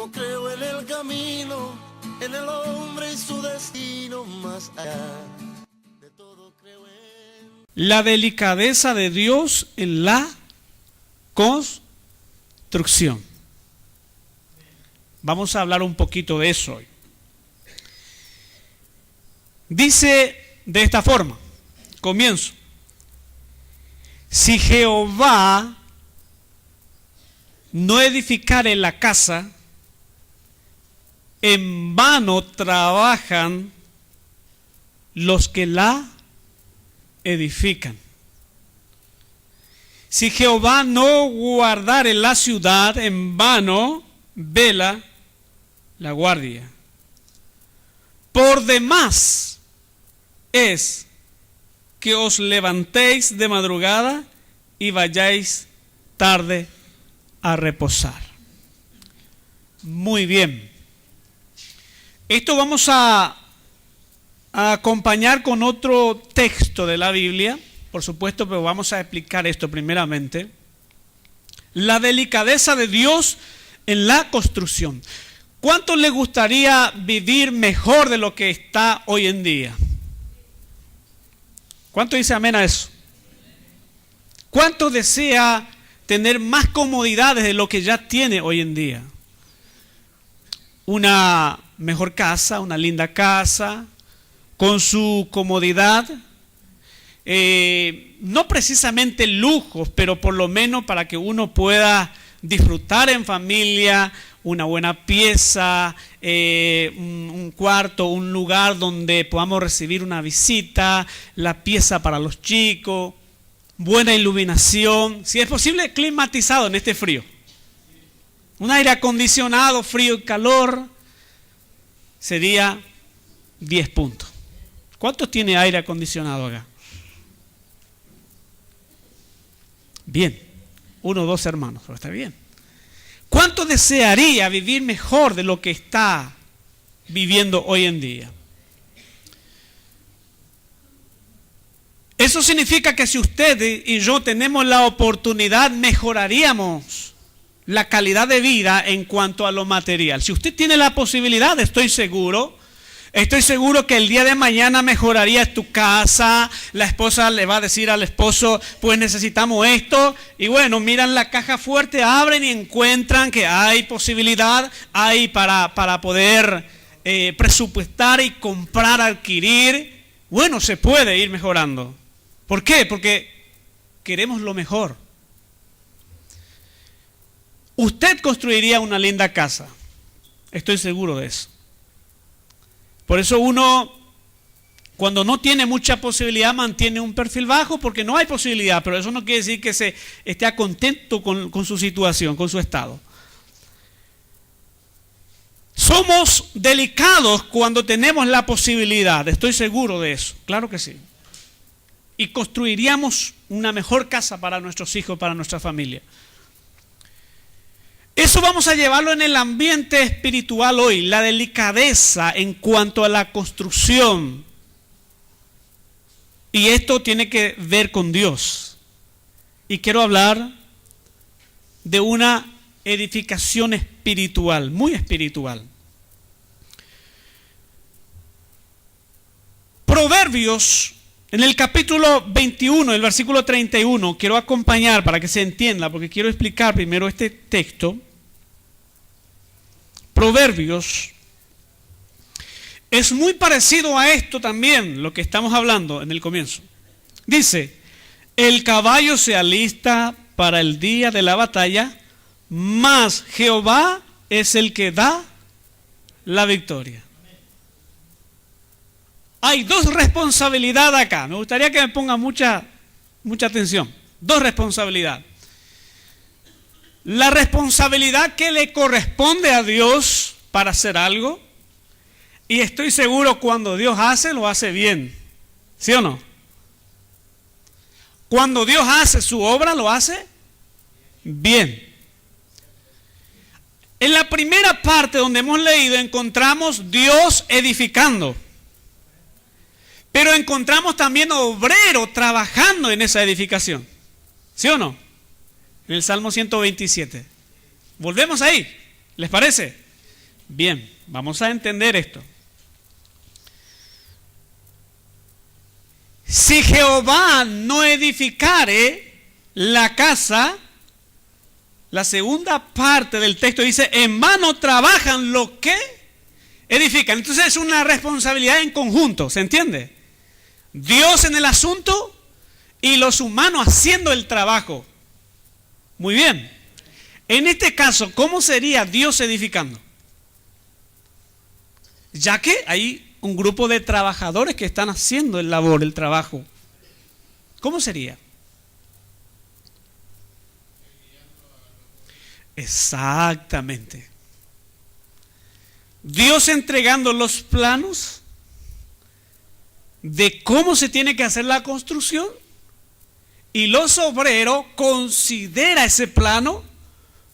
todo creo en el camino, en el hombre y su destino más allá. De todo creo en... La delicadeza de Dios en la construcción. Vamos a hablar un poquito de eso hoy. Dice de esta forma, comienzo. Si Jehová no edificare la casa, en vano trabajan los que la edifican. Si Jehová no guardare la ciudad, en vano vela la guardia. Por demás es que os levantéis de madrugada y vayáis tarde a reposar. Muy bien. Esto vamos a acompañar con otro texto de la Biblia, por supuesto, pero vamos a explicar esto primeramente. La delicadeza de Dios en la construcción. ¿Cuánto le gustaría vivir mejor de lo que está hoy en día? ¿Cuánto dice amén a eso? ¿Cuánto desea tener más comodidades de lo que ya tiene hoy en día? Una mejor casa, una linda casa, con su comodidad. No precisamente lujos, pero por lo menos para que uno pueda disfrutar en familia, una buena pieza, un cuarto, un lugar donde podamos recibir una visita, la pieza para los chicos, buena iluminación, si es posible climatizado en este frío. Un aire acondicionado, frío y calor, sería 10 puntos. ¿Cuántos tiene aire acondicionado acá? Bien, 1 o 2 hermanos, pero está bien. ¿Cuánto desearía vivir mejor de lo que está viviendo hoy en día? Eso significa que si usted y yo tenemos la oportunidad, mejoraríamos la calidad de vida en cuanto a lo material. Si usted tiene la posibilidad, estoy seguro que el día de mañana mejoraría tu casa. La esposa le va a decir al esposo, pues necesitamos esto. Y bueno, miran la caja fuerte, abren y encuentran que hay posibilidad, hay para poder presupuestar y comprar, adquirir. Bueno, se puede ir mejorando. ¿Por qué? Porque queremos lo mejor. Usted construiría una linda casa. Estoy seguro de eso. Por eso uno, cuando no tiene mucha posibilidad, mantiene un perfil bajo porque no hay posibilidad, pero eso no quiere decir que se esté contento con su situación, con su estado. Somos delicados cuando tenemos la posibilidad, estoy seguro de eso, claro que sí. Y construiríamos una mejor casa para nuestros hijos, para nuestra familia. Eso vamos a llevarlo en el ambiente espiritual hoy, la delicadeza en cuanto a la construcción. Y esto tiene que ver con Dios. Y quiero hablar de una edificación espiritual, muy espiritual. Proverbios, en el capítulo 21, el versículo 31, quiero acompañar para que se entienda, porque quiero explicar primero este texto. Proverbios es muy parecido a esto también, lo que estamos hablando en el comienzo. Dice, el caballo se alista para el día de la batalla, mas Jehová es el que da la victoria. Hay 2 responsabilidades acá. Me gustaría que me ponga mucha atención. 2 responsabilidades. La responsabilidad que le corresponde a Dios para hacer algo. Y estoy seguro cuando Dios hace, lo hace bien. ¿Sí o no? Cuando Dios hace su obra, lo hace bien. En la primera parte donde hemos leído, encontramos Dios edificando. Pero encontramos también obreros trabajando en esa edificación. ¿Sí o no? En el Salmo 127. Volvemos ahí. ¿Les parece? Bien, vamos a entender esto. Si Jehová no edificare la casa, la segunda parte del texto dice, en vano trabajan los que edifican. Entonces es una responsabilidad en conjunto, ¿se entiende? Dios en el asunto y los humanos haciendo el trabajo. Muy bien. En este caso, ¿cómo sería Dios edificando? Ya que hay un grupo de trabajadores que están haciendo el labor, el trabajo. ¿Cómo sería? Exactamente. Dios entregando los planos de cómo se tiene que hacer la construcción y los obreros considera ese plano,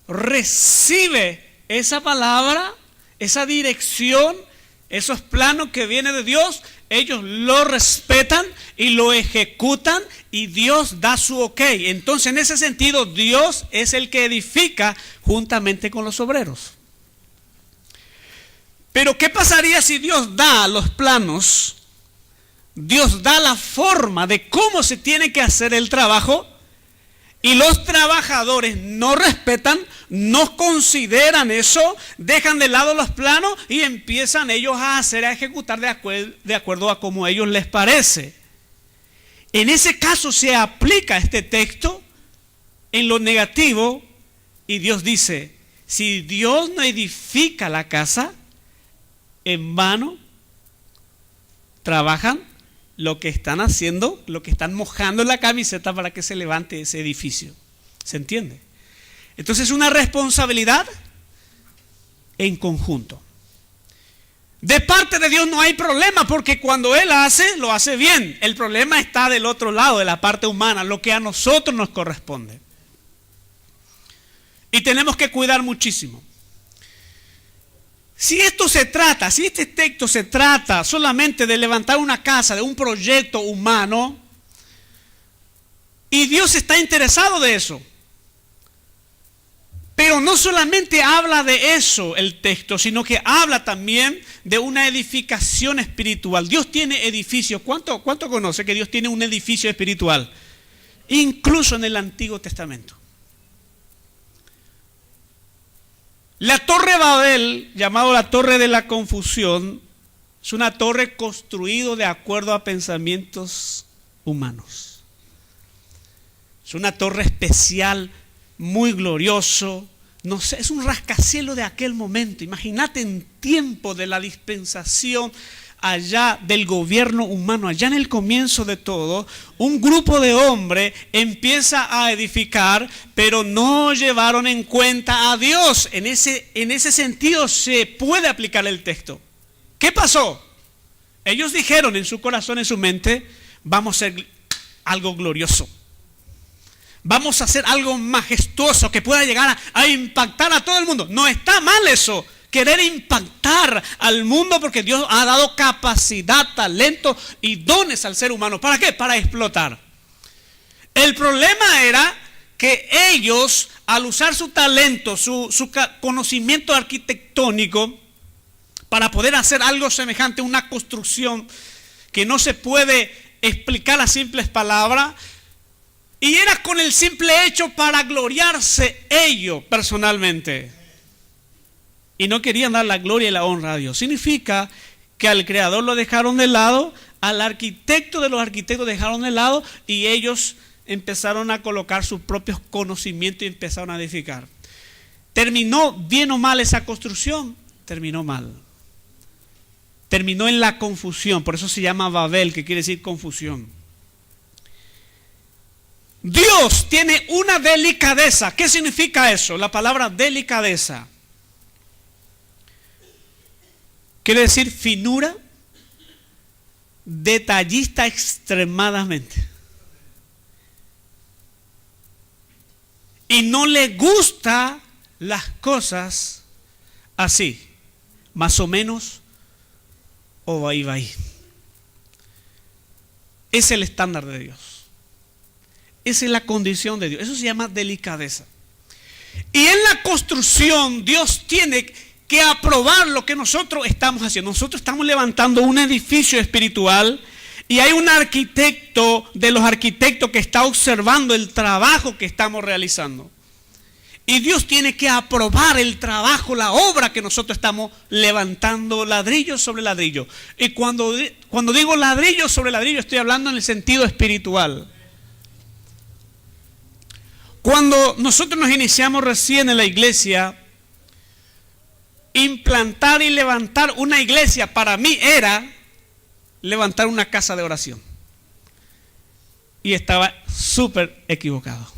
recibe esa palabra, esa dirección, esos planos que vienen de Dios, ellos lo respetan y lo ejecutan y Dios da su ok. Entonces, en ese sentido, Dios es el que edifica juntamente con los obreros. Pero, ¿qué pasaría si Dios da los planos? Dios da la forma de cómo se tiene que hacer el trabajo y los trabajadores no respetan, no consideran eso, dejan de lado los planos y empiezan ellos a ejecutar de acuerdo a como a ellos les parece. En ese caso se aplica este texto en lo negativo y Dios dice, si Dios no edifica la casa, en vano trabajan lo que están haciendo, lo que están mojando la camiseta para que se levante ese edificio. ¿Se entiende? Entonces es una responsabilidad en conjunto. De parte de Dios no hay problema porque cuando Él hace, lo hace bien. El problema está del otro lado, de la parte humana, lo que a nosotros nos corresponde. Y tenemos que cuidar muchísimo. Si este texto se trata solamente de levantar una casa, de un proyecto humano, y Dios está interesado de eso, pero no solamente habla de eso el texto, sino que habla también de una edificación espiritual. Dios tiene edificios. ¿Cuánto conoce que Dios tiene un edificio espiritual? Incluso en el Antiguo Testamento. La torre Babel, llamada la torre de la confusión, es una torre construida de acuerdo a pensamientos humanos. Es una torre especial, muy glorioso. No sé, es un rascacielos de aquel momento. Imagínate en tiempo de la dispensación allá del gobierno humano, allá en el comienzo de todo, un grupo de hombres empieza a edificar, pero no llevaron en cuenta a Dios. En ese sentido se puede aplicar el texto. ¿Qué pasó? Ellos dijeron en su corazón, en su mente, vamos a hacer algo glorioso. Vamos a hacer algo majestuoso que pueda llegar a impactar a todo el mundo. No está mal eso. Querer impactar al mundo porque Dios ha dado capacidad, talento y dones al ser humano. ¿Para qué? Para explotar. El problema era que ellos, al usar su talento, su conocimiento arquitectónico, para poder hacer algo semejante a una construcción que no se puede explicar a simples palabras, y era con el simple hecho para gloriarse ellos personalmente. Y no querían dar la gloria y la honra a Dios. Significa que al creador lo dejaron de lado, al arquitecto de los arquitectos dejaron de lado y ellos empezaron a colocar sus propios conocimientos y empezaron a edificar. ¿Terminó bien o mal esa construcción? Terminó mal. Terminó en la confusión, por eso se llama Babel, que quiere decir confusión. Dios tiene una delicadeza. ¿Qué significa eso? La palabra delicadeza quiere decir finura, detallista extremadamente. Y no le gustan las cosas así, más o menos, o ahí va ahí. Es el estándar de Dios. Esa es la condición de Dios. Eso se llama delicadeza. Y en la construcción Dios tiene que aprobar lo que nosotros estamos haciendo. Nosotros estamos levantando un edificio espiritual y hay un arquitecto de los arquitectos que está observando el trabajo que estamos realizando. Y Dios tiene que aprobar el trabajo, la obra que nosotros estamos levantando, ladrillo sobre ladrillo. Y cuando digo ladrillo sobre ladrillo, estoy hablando en el sentido espiritual. Cuando nosotros nos iniciamos recién en la iglesia, implantar y levantar una iglesia para mí era levantar una casa de oración. Y estaba súper equivocado.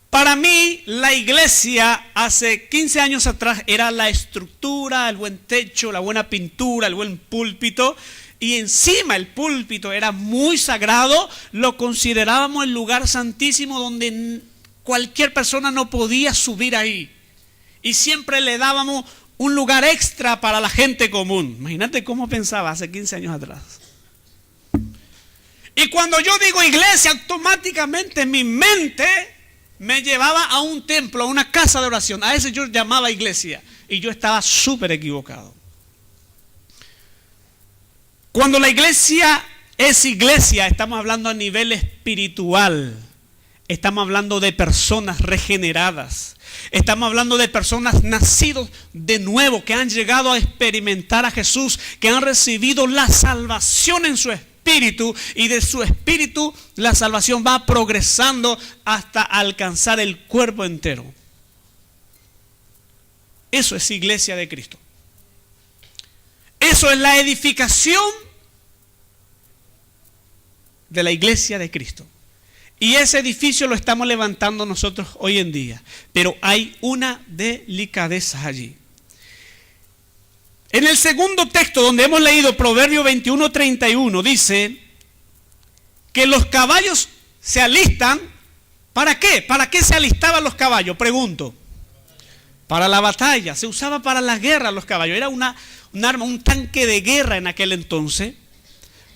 Para mí, la iglesia hace 15 años atrás era la estructura, el buen techo, la buena pintura, el buen púlpito. Y encima el púlpito era muy sagrado, lo considerábamos el lugar santísimo donde cualquier persona no podía subir ahí. Y siempre le dábamos un lugar extra para la gente común. Imagínate cómo pensaba hace 15 años atrás. Y cuando yo digo iglesia, automáticamente mi mente me llevaba a un templo, a una casa de oración. A ese yo llamaba iglesia. Y yo estaba súper equivocado. Cuando la iglesia es iglesia, estamos hablando a nivel espiritual. Estamos hablando de personas regeneradas. Estamos hablando de personas nacidos de nuevo, que han llegado a experimentar a Jesús, que han recibido la salvación en su espíritu, y de su espíritu la salvación va progresando hasta alcanzar el cuerpo entero. Eso es iglesia de Cristo. Eso es la edificación de la iglesia de Cristo. Y ese edificio lo estamos levantando nosotros hoy en día. Pero hay una delicadeza allí. En el segundo texto donde hemos leído Proverbio 21:31 dice que los caballos se alistan. ¿Para qué? ¿Para qué se alistaban los caballos? Pregunto. Para la batalla. Se usaba para la guerra los caballos. Era un arma, un tanque de guerra en aquel entonces.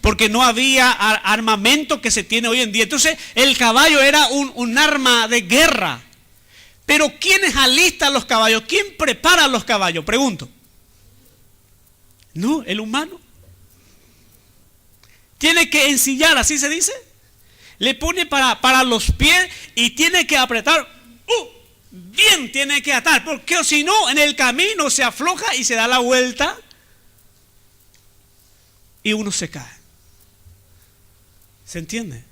Porque no había armamento que se tiene hoy en día. Entonces el caballo era un arma de guerra. Pero ¿quiénes alistan los caballos? ¿Quién prepara los caballos? Pregunto. No, el humano. Tiene que ensillar, así se dice. Le pone para los pies y tiene que apretar. Bien tiene que atar. Porque si no, en el camino se afloja y se da la vuelta. Y uno se cae. ¿Se entiende?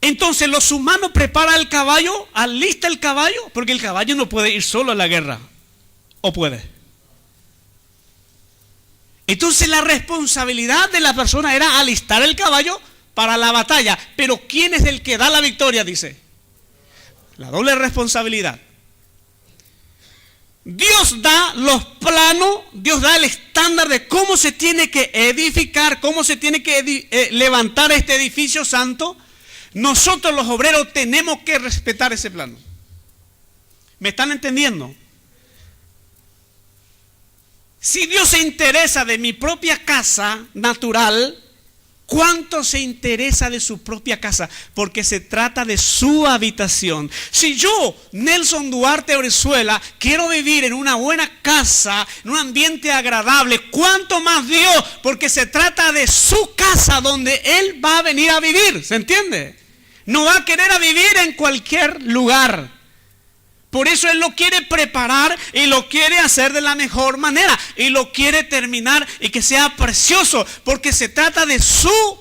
Entonces los humanos preparan el caballo, alista el caballo, porque el caballo no puede ir solo a la guerra. ¿O puede? Entonces la responsabilidad de la persona era alistar el caballo para la batalla. Pero ¿quién es el que da la victoria? Dice. La doble responsabilidad. Dios da los planos, Dios da el estándar de cómo se tiene que edificar, cómo se tiene que levantar este edificio santo. Nosotros los obreros tenemos que respetar ese plano. ¿Me están entendiendo? Si Dios se interesa de mi propia casa natural, ¿cuánto se interesa de su propia casa? Porque se trata de su habitación. Si yo, Nelson Duarte Orezuela, quiero vivir en una buena casa, en un ambiente agradable, ¿cuánto más Dios? Porque se trata de su casa donde Él va a venir a vivir. ¿Se entiende? No va a querer a vivir en cualquier lugar. Por eso Él lo quiere preparar y lo quiere hacer de la mejor manera. Y lo quiere terminar y que sea precioso. Porque se trata de su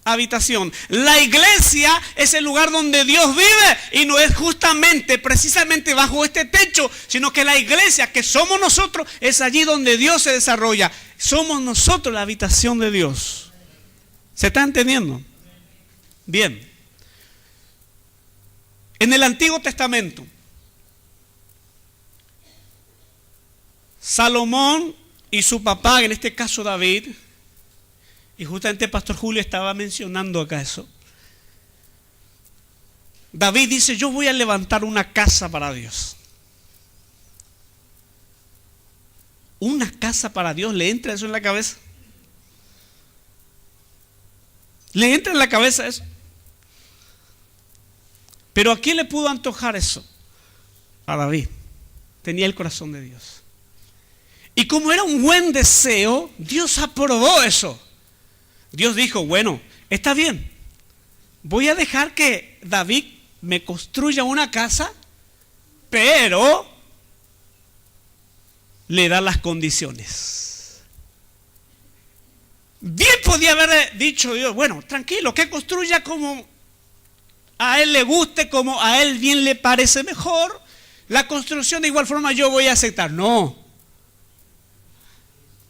habitación. La iglesia es el lugar donde Dios vive. Y no es justamente, precisamente bajo este techo. Sino que la iglesia, que somos nosotros, es allí donde Dios se desarrolla. Somos nosotros la habitación de Dios. ¿Se está entendiendo? Bien. En el Antiguo Testamento, Salomón y su papá, en este caso David, y justamente el pastor Julio estaba mencionando acá eso. David dice, yo voy a levantar una casa para Dios. Una casa para Dios, ¿le entra eso en la cabeza? ¿Le entra en la cabeza eso? Pero ¿a quién le pudo antojar eso? A David. Tenía el corazón de Dios. Y como era un buen deseo, Dios aprobó eso. Dios dijo, bueno, está bien. Voy a dejar que David me construya una casa, pero le da las condiciones. Bien podía haber dicho Dios, bueno, tranquilo, que construya como a él le guste, como a él bien le parece mejor. La construcción de igual forma yo voy a aceptar. No.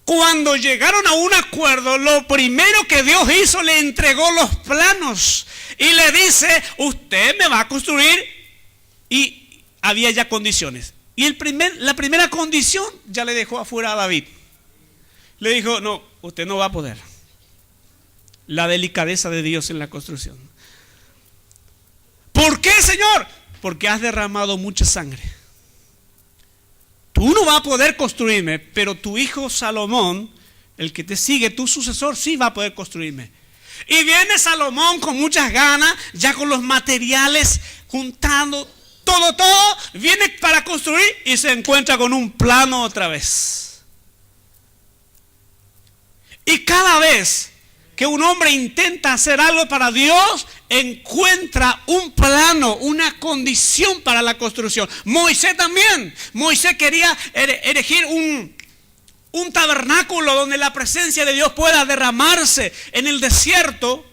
Cuando llegaron a un acuerdo, lo primero que Dios hizo, le entregó los planos y le dice, usted me va a construir. Y había ya condiciones. Y la primera condición ya le dejó afuera a David. Le dijo, no, usted no va a poder. La delicadeza de Dios en la construcción. ¿Por qué, Señor? Porque has derramado mucha sangre. Tú no vas a poder construirme, pero tu hijo Salomón, el que te sigue, tu sucesor, sí va a poder construirme. Y viene Salomón con muchas ganas, ya con los materiales, juntando todo, viene para construir y se encuentra con un plano otra vez. Y cada vez que un hombre intenta hacer algo para Dios, encuentra un plano, una condición para la construcción. Moisés también. Moisés quería erigir un tabernáculo donde la presencia de Dios pueda derramarse en el desierto,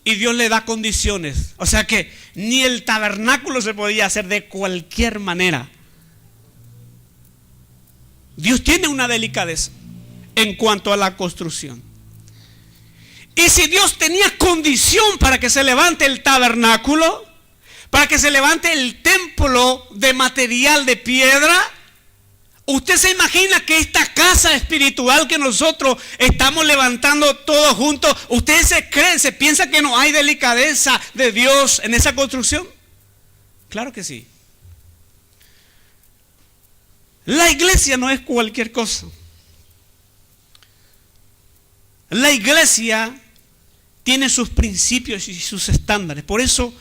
y Dios le da condiciones. O sea que ni el tabernáculo se podía hacer de cualquier manera. Dios tiene una delicadeza en cuanto a la construcción. Y si Dios tenía condición para que se levante el tabernáculo, para que se levante el templo de material de piedra, ¿usted se imagina que esta casa espiritual que nosotros estamos levantando todos juntos, ustedes se piensan que no hay delicadeza de Dios en esa construcción? Claro que sí. La iglesia no es cualquier cosa. La iglesia tiene sus principios y sus estándares. Por eso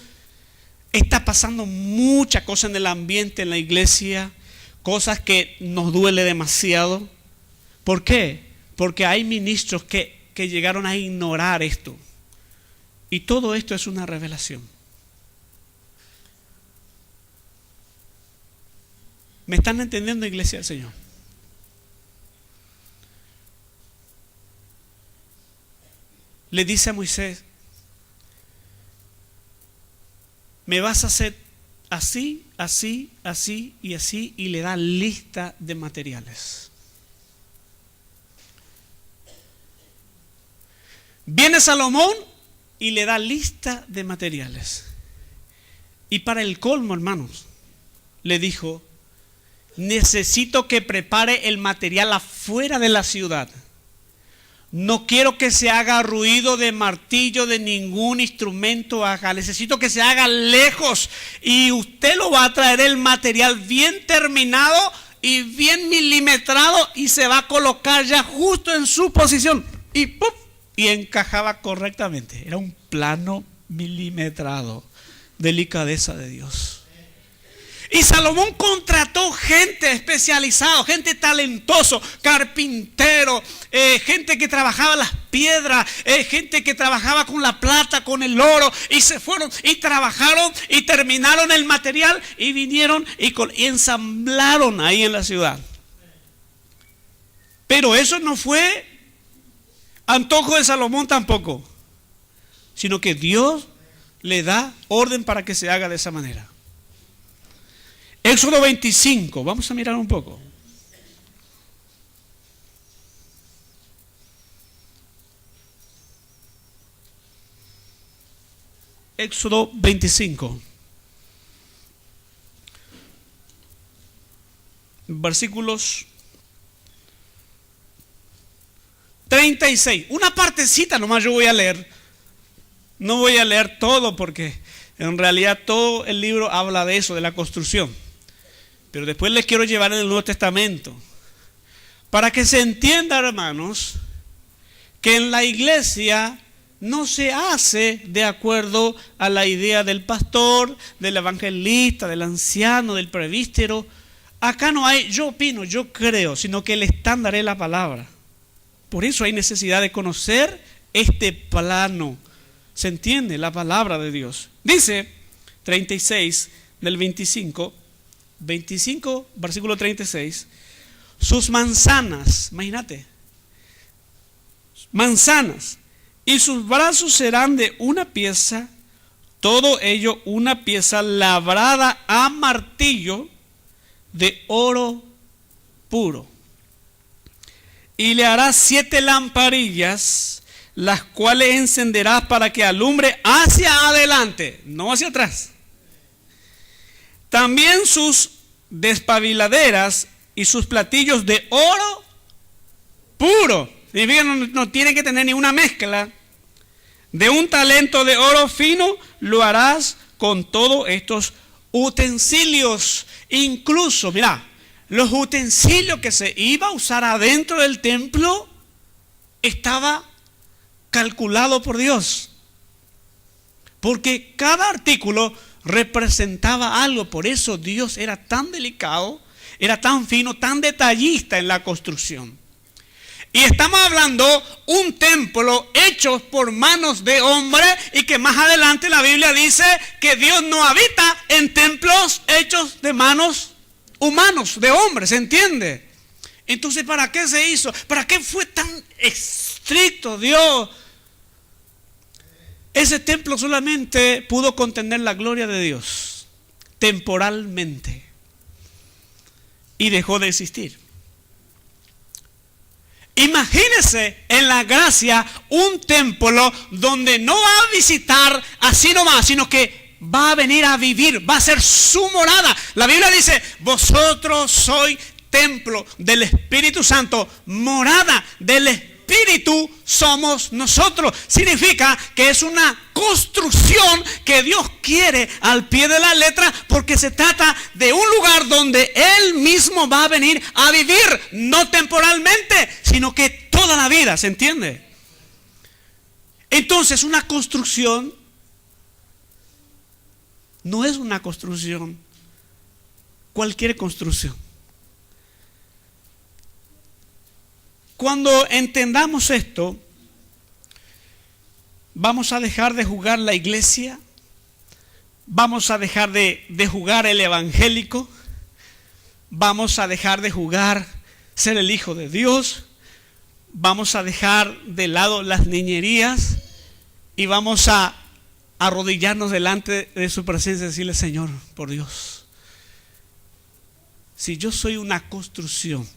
está pasando mucha cosa en el ambiente, en la iglesia, cosas que nos duele demasiado. ¿Por qué? Porque hay ministros que llegaron a ignorar esto. Y todo esto es una revelación. ¿Me están entendiendo, iglesia del Señor? Le dice a Moisés, me vas a hacer así, así, así y así, y le da lista de materiales. Viene Salomón y le da lista de materiales. Y para el colmo, hermanos, le dijo, necesito que prepare el material afuera de la ciudad. No quiero que se haga ruido de martillo de ningún instrumento acá. Necesito que se haga lejos. Y usted lo va a traer el material bien terminado y bien milimetrado. Y se va a colocar ya justo en su posición. Y ¡pum! Y encajaba correctamente. Era un plano milimetrado. Delicadeza de Dios. Y Salomón contrató gente especializada, gente talentosa, carpintero, gente que trabajaba las piedras, gente que trabajaba con la plata, con el oro, y se fueron y trabajaron y terminaron el material y vinieron y ensamblaron ahí en la ciudad. Pero eso no fue antojo de Salomón tampoco, sino que Dios le da orden para que se haga de esa manera. Éxodo 25, vamos a mirar un poco. Éxodo 25. Versículos 36. Una partecita nomás yo voy a leer. No voy a leer todo porque en realidad todo el libro habla de eso, de la construcción. Pero después les quiero llevar en el Nuevo Testamento para que se entienda, hermanos, que en la iglesia no se hace de acuerdo a la idea del pastor, del evangelista, del anciano, del presbítero. Acá no hay yo opino, yo creo, sino que el estándar es la palabra. Por eso hay necesidad de conocer este plano. ¿Se entiende? La palabra de Dios. Dice 36 del 25, versículo 36. Sus manzanas, imagínate, manzanas, y sus brazos serán de una pieza, todo ello una pieza labrada a martillo de oro puro. Y le harás 7 lamparillas, las cuales encenderás para que alumbre hacia adelante, no hacia atrás. También sus despabiladeras y sus platillos de oro puro. Significa no tiene que tener ni una mezcla. De un talento de oro fino lo harás con todos estos utensilios. Incluso, mira, los utensilios que se iba a usar adentro del templo estaba calculado por Dios. Porque cada artículo representaba algo. Por eso Dios era tan delicado, era tan fino, tan detallista en la construcción. Y estamos hablando un templo hecho por manos de hombre, y que más adelante la Biblia dice que Dios no habita en templos hechos de manos humanos, de hombres, ¿se entiende? Entonces, ¿para qué se hizo? ¿Para qué fue tan estricto Dios? Ese templo solamente pudo contener la gloria de Dios temporalmente y dejó de existir. Imagínese en la gracia un templo donde no va a visitar así nomás, sino que va a venir a vivir, va a ser su morada. La Biblia dice, vosotros sois templo del Espíritu Santo, morada del Espíritu somos nosotros. Significa que es una construcción que Dios quiere al pie de la letra, porque se trata de un lugar donde Él mismo va a venir a vivir, no temporalmente, sino que toda la vida, ¿se entiende? Entonces, una construcción no es una construcción, cualquier construcción. Cuando entendamos esto, vamos a dejar de jugar la iglesia, vamos a dejar de jugar el evangélico, vamos a dejar de jugar ser el hijo de Dios, vamos a dejar de lado las niñerías y vamos a arrodillarnos delante de su presencia y decirle, Señor, por Dios, si yo soy una construcción,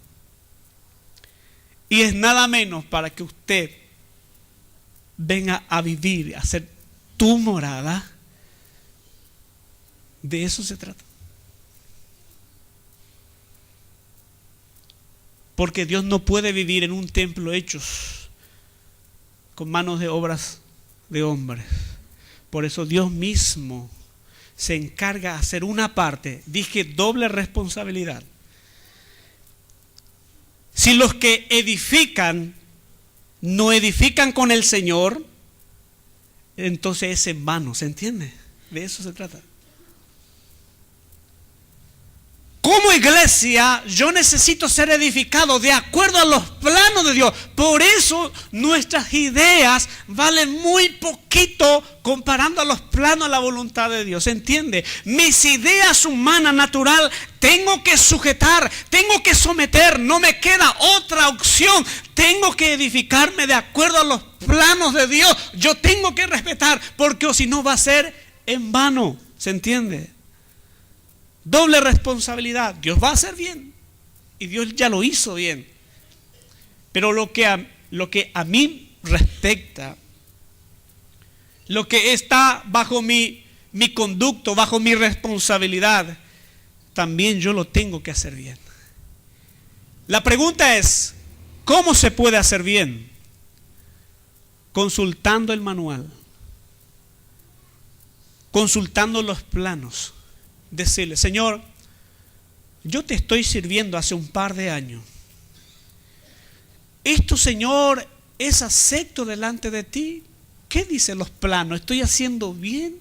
y es nada menos para que usted venga a vivir, a ser tu morada, de eso se trata. Porque Dios no puede vivir en un templo hechos con manos de obras de hombres. Por eso Dios mismo se encarga de hacer una parte, dije doble responsabilidad. Si los que edifican no edifican con el Señor, entonces es en vano, ¿se entiende? De eso se trata. Como iglesia, yo necesito ser edificado de acuerdo a los planos de Dios. Por eso nuestras ideas valen muy poquito comparando a los planos de la voluntad de Dios. ¿Se entiende? Mis ideas humanas, natural, tengo que sujetar, tengo que someter. No me queda otra opción. Tengo que edificarme de acuerdo a los planos de Dios. Yo tengo que respetar, porque o si no va a ser en vano. ¿Se entiende? Doble responsabilidad. Dios va a hacer bien y Dios ya lo hizo bien. Pero lo que a mí respecta, lo que está bajo mi conducto, bajo mi responsabilidad, también yo lo tengo que hacer bien. La pregunta es, ¿cómo se puede hacer bien? Consultando el manual, consultando los planos. Decirle, Señor, yo te estoy sirviendo hace un par de años. Esto, Señor, es acepto delante de ti. ¿qué dicen los planos? ¿Estoy haciendo bien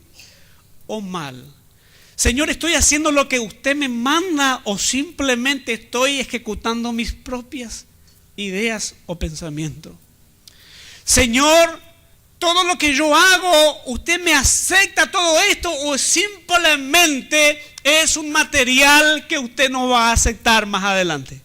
o mal? Señor, ¿estoy haciendo lo que usted me manda o simplemente estoy ejecutando mis propias ideas o pensamientos? Señor, todo lo que yo hago, ¿usted me acepta todo esto o simplemente es un material que usted no va a aceptar más adelante?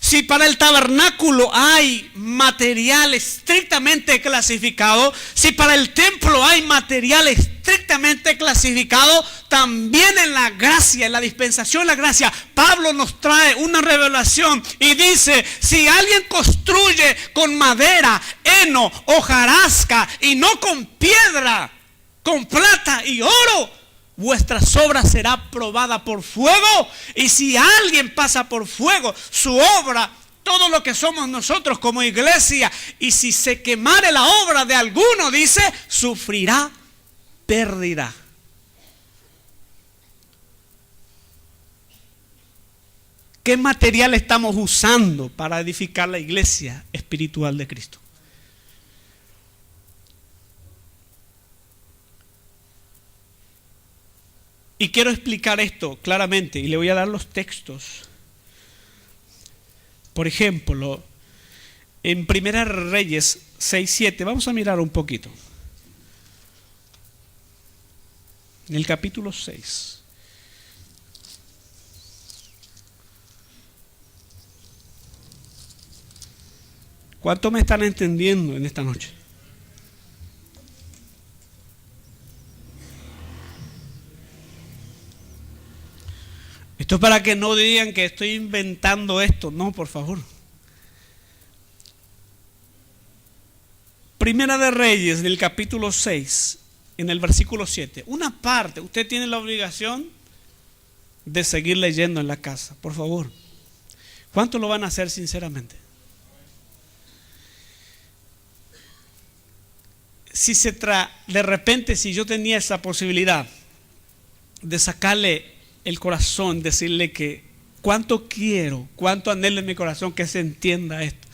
Si para el tabernáculo hay material estrictamente clasificado, si para el templo hay material estrictamente clasificado, también en la gracia, en la dispensación de la gracia, Pablo nos trae una revelación y dice, si alguien construye con madera, heno, hojarasca y no con piedra, con plata y oro, vuestra obra será probada por fuego, y si alguien pasa por fuego su obra, todo lo que somos nosotros como iglesia, y si se quemare la obra de alguno, dice, sufrirá pérdida. ¿Qué material estamos usando para edificar la iglesia espiritual de Cristo? Y quiero explicar esto claramente y le voy a dar los textos. Por ejemplo, en Primera Reyes 6:7, vamos a mirar un poquito. En el capítulo 6. ¿Cuánto me están entendiendo en esta noche? Esto es para que no digan que estoy inventando esto. No, por favor. Primera de Reyes, del capítulo 6, en el versículo 7. Una parte, usted tiene la obligación de seguir leyendo en la casa, por favor. ¿Cuánto lo van a hacer sinceramente? De repente, si yo tenía esa posibilidad de sacarle el corazón, decirle que cuánto quiero, cuánto anhelo en mi corazón que se entienda esto.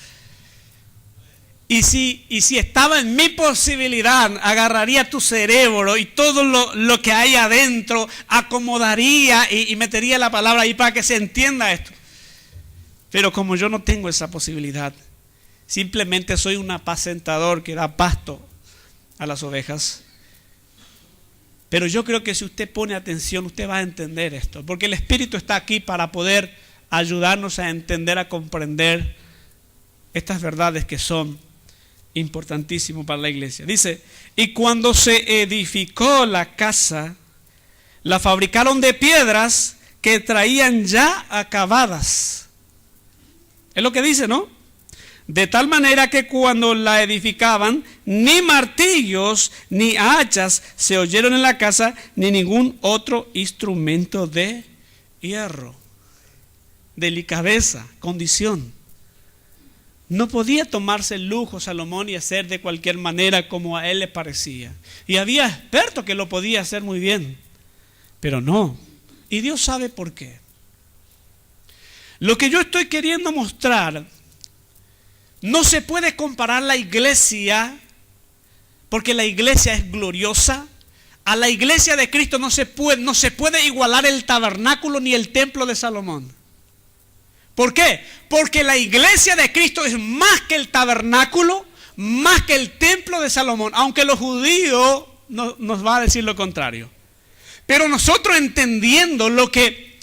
Y si estaba en mi posibilidad, agarraría tu cerebro y todo lo que hay adentro, acomodaría y metería la palabra ahí para que se entienda esto. Pero como yo no tengo esa posibilidad, simplemente soy un apacentador que da pasto a las ovejas. Pero yo creo que si usted pone atención, usted va a entender esto. Porque el Espíritu está aquí para poder ayudarnos a entender, a comprender estas verdades que son importantísimas para la iglesia. Dice, y cuando se edificó la casa, la fabricaron de piedras que traían ya acabadas. Es lo que dice, ¿no? De tal manera que cuando la edificaban, ni martillos ni hachas se oyeron en la casa, ni ningún otro instrumento de hierro. Delicadeza, condición. No podía tomarse el lujo Salomón y hacer de cualquier manera como a él le parecía. Y había expertos que lo podían hacer muy bien, pero no. Y Dios sabe por qué. Lo que yo estoy queriendo mostrar, no se puede comparar la iglesia, porque la iglesia es gloriosa. A la iglesia de Cristo no se puede igualar el tabernáculo ni el templo de Salomón. ¿Por qué? Porque la iglesia de Cristo es más que el tabernáculo, más que el templo de Salomón, aunque los judíos nos va a decir lo contrario. Pero nosotros entendiendo lo que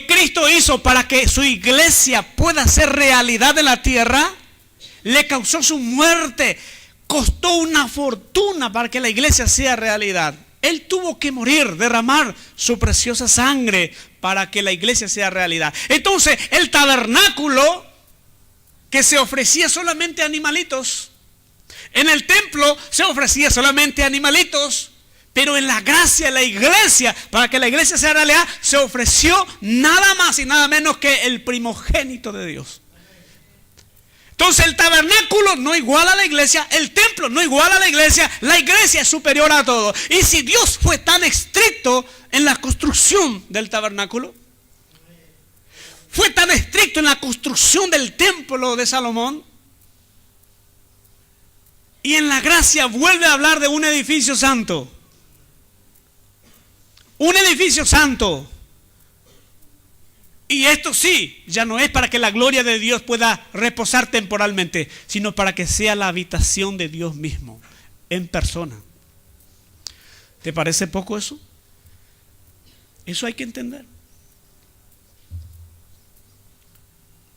Cristo hizo para que su iglesia pueda ser realidad en la tierra, le causó su muerte, costó una fortuna para que la iglesia sea realidad. Él tuvo que morir, derramar su preciosa sangre para que la iglesia sea realidad. Entonces, el tabernáculo que se ofrecía solamente a animalitos, en el templo se ofrecía solamente a animalitos, pero en la gracia de la iglesia, para que la iglesia sea realidad, se ofreció nada más y nada menos que el primogénito de Dios. Entonces el tabernáculo no iguala a la iglesia, el templo no iguala a la iglesia es superior a todo. Y si Dios fue tan estricto en la construcción del tabernáculo, fue tan estricto en la construcción del templo de Salomón, Y en la gracia vuelve a hablar de un edificio santo. Un edificio santo. Y esto sí, ya no es para que la gloria de Dios pueda reposar temporalmente, sino para que sea la habitación de Dios mismo, en persona. ¿Te parece poco eso? Eso hay que entender.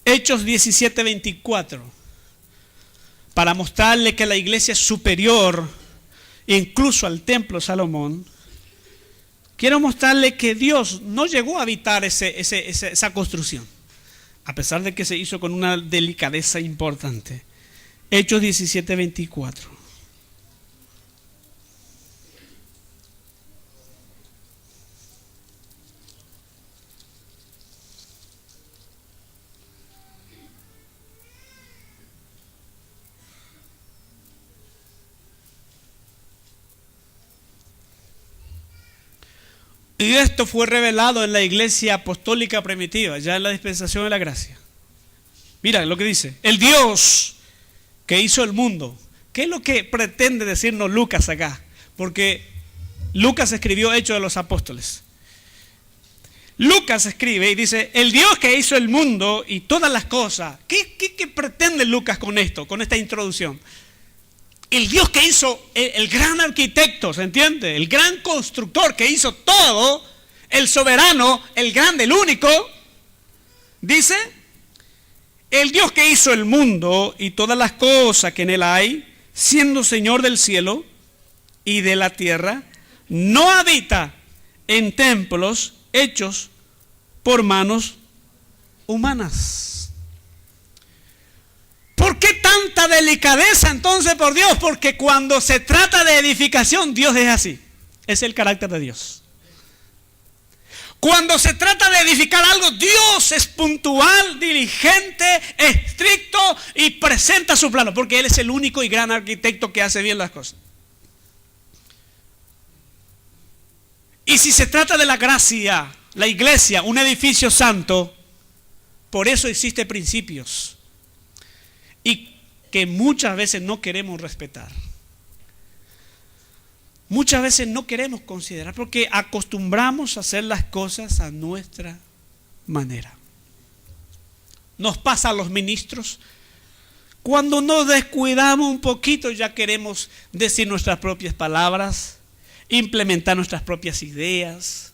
Hechos 17:24. Para mostrarle que la iglesia es superior incluso al templo de Salomón, quiero mostrarle que Dios no llegó a habitar esa construcción, a pesar de que se hizo con una delicadeza importante. Hechos 17:24. Y esto fue revelado en la iglesia apostólica primitiva, ya en la dispensación de la gracia. Mira lo que dice: el Dios que hizo el mundo. ¿Qué es lo que pretende decirnos Lucas acá? Porque Lucas escribió Hechos de los Apóstoles. Lucas escribe y dice: el Dios que hizo el mundo y todas las cosas. ¿Qué pretende Lucas con esto, con esta introducción? El Dios que hizo, el gran arquitecto, ¿se entiende? El gran constructor que hizo todo, el soberano, el grande, el único, dice: el Dios que hizo el mundo y todas las cosas que en él hay, siendo Señor del cielo y de la tierra, no habita en templos hechos por manos humanas. ¿Por qué tanta delicadeza entonces por Dios? Porque cuando se trata de edificación, Dios es así. Es el carácter de Dios. Cuando se trata de edificar algo, Dios es puntual, diligente, estricto y presenta su plano, porque Él es el único y gran arquitecto que hace bien las cosas. Y si se trata de la gracia, la iglesia, un edificio santo, por eso existen principios. Y que muchas veces no queremos respetar. Muchas veces no queremos considerar porque acostumbramos a hacer las cosas a nuestra manera. Nos pasa a los ministros. Cuando nos descuidamos un poquito ya queremos decir nuestras propias palabras, implementar nuestras propias ideas,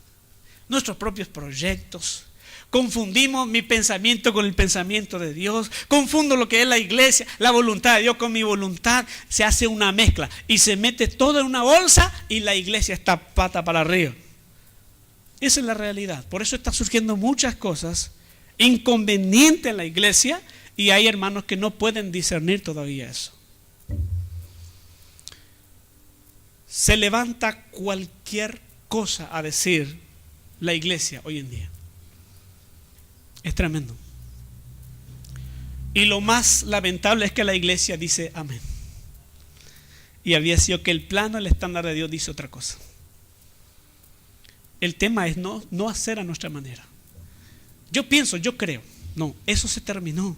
nuestros propios proyectos. Confundimos mi pensamiento con el pensamiento de Dios. Confundo lo que es la iglesia, la voluntad de Dios con mi voluntad. Se hace una mezcla y se mete todo en una bolsa y la iglesia está pata para arriba. Esa es la realidad. Por eso están surgiendo muchas cosas inconvenientes en la iglesia y hay hermanos que no pueden discernir todavía eso. Se levanta cualquier cosa a decir la iglesia hoy en día. Es tremendo. Y lo más lamentable es que la iglesia dice amén. Y había sido que el plano, el estándar de Dios dice otra cosa. El tema es no hacer a nuestra manera. Yo pienso, yo creo. No, eso se terminó.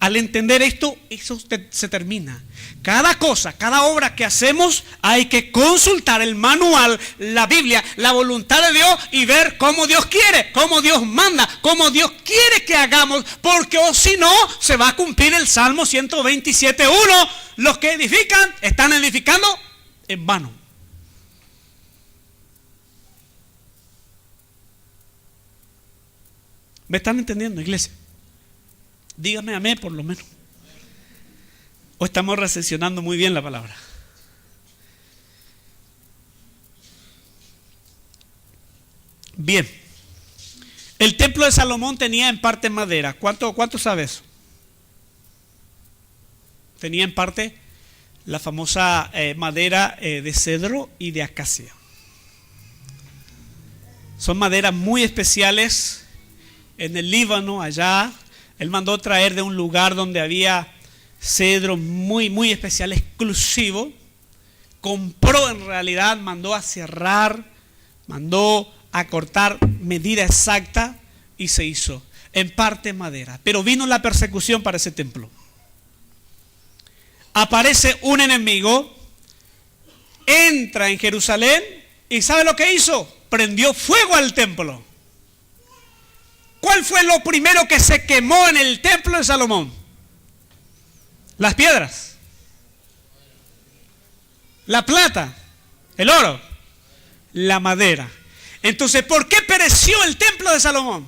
Al entender esto, eso se termina. Cada cosa, cada obra que hacemos, hay que consultar el manual, la Biblia, la voluntad de Dios y ver cómo Dios quiere, cómo Dios manda, cómo Dios quiere que hagamos, porque o si no, se va a cumplir el Salmo 127:1. Los que edifican, están edificando en vano. ¿Me están entendiendo, iglesia? Dígame amén por lo menos. O estamos recepcionando muy bien la palabra. Bien. El templo de Salomón tenía en parte madera. ¿Cuánto sabe eso? Tenía en parte la famosa madera de cedro y de acacia. Son maderas muy especiales en el Líbano, allá. Él mandó traer de un lugar donde había cedro muy, muy especial, exclusivo. Compró en realidad, mandó a cerrar, mandó a cortar medida exacta y se hizo. En parte madera. Pero vino la persecución para ese templo. aparece un enemigo, entra en Jerusalén y ¿sabe lo que hizo? Prendió fuego al templo. ¿Cuál fue lo primero que se quemó en el templo de Salomón? Las piedras, la plata, el oro, la madera. Entonces, ¿por qué pereció el templo de Salomón?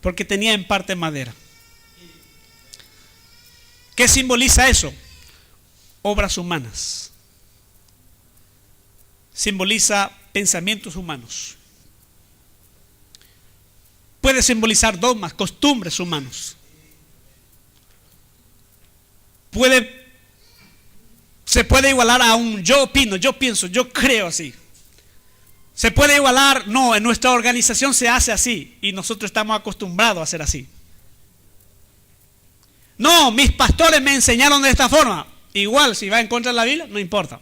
Porque tenía en parte madera. ¿Qué simboliza eso? Obras humanas. Simboliza pensamientos humanos. Puede simbolizar dogmas, costumbres humanos. Se puede igualar a un yo opino, yo pienso, yo creo así. Se puede igualar, no, en nuestra organización se hace así y nosotros estamos acostumbrados a hacer así. No, mis pastores me enseñaron de esta forma. Igual, si va en contra de la Biblia, no importa.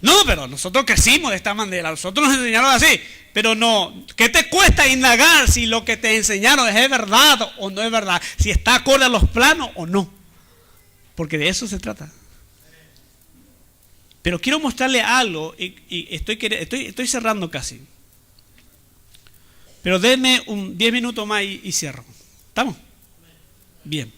No, pero nosotros crecimos de esta manera, nosotros nos enseñaron así. Pero no, ¿qué te cuesta indagar si lo que te enseñaron es verdad o no es verdad? Si está acorde a los planos o no. Porque de eso se trata. Pero quiero mostrarle algo y estoy cerrando casi. Pero denme 10 minutos más y cierro. ¿Estamos? Bien.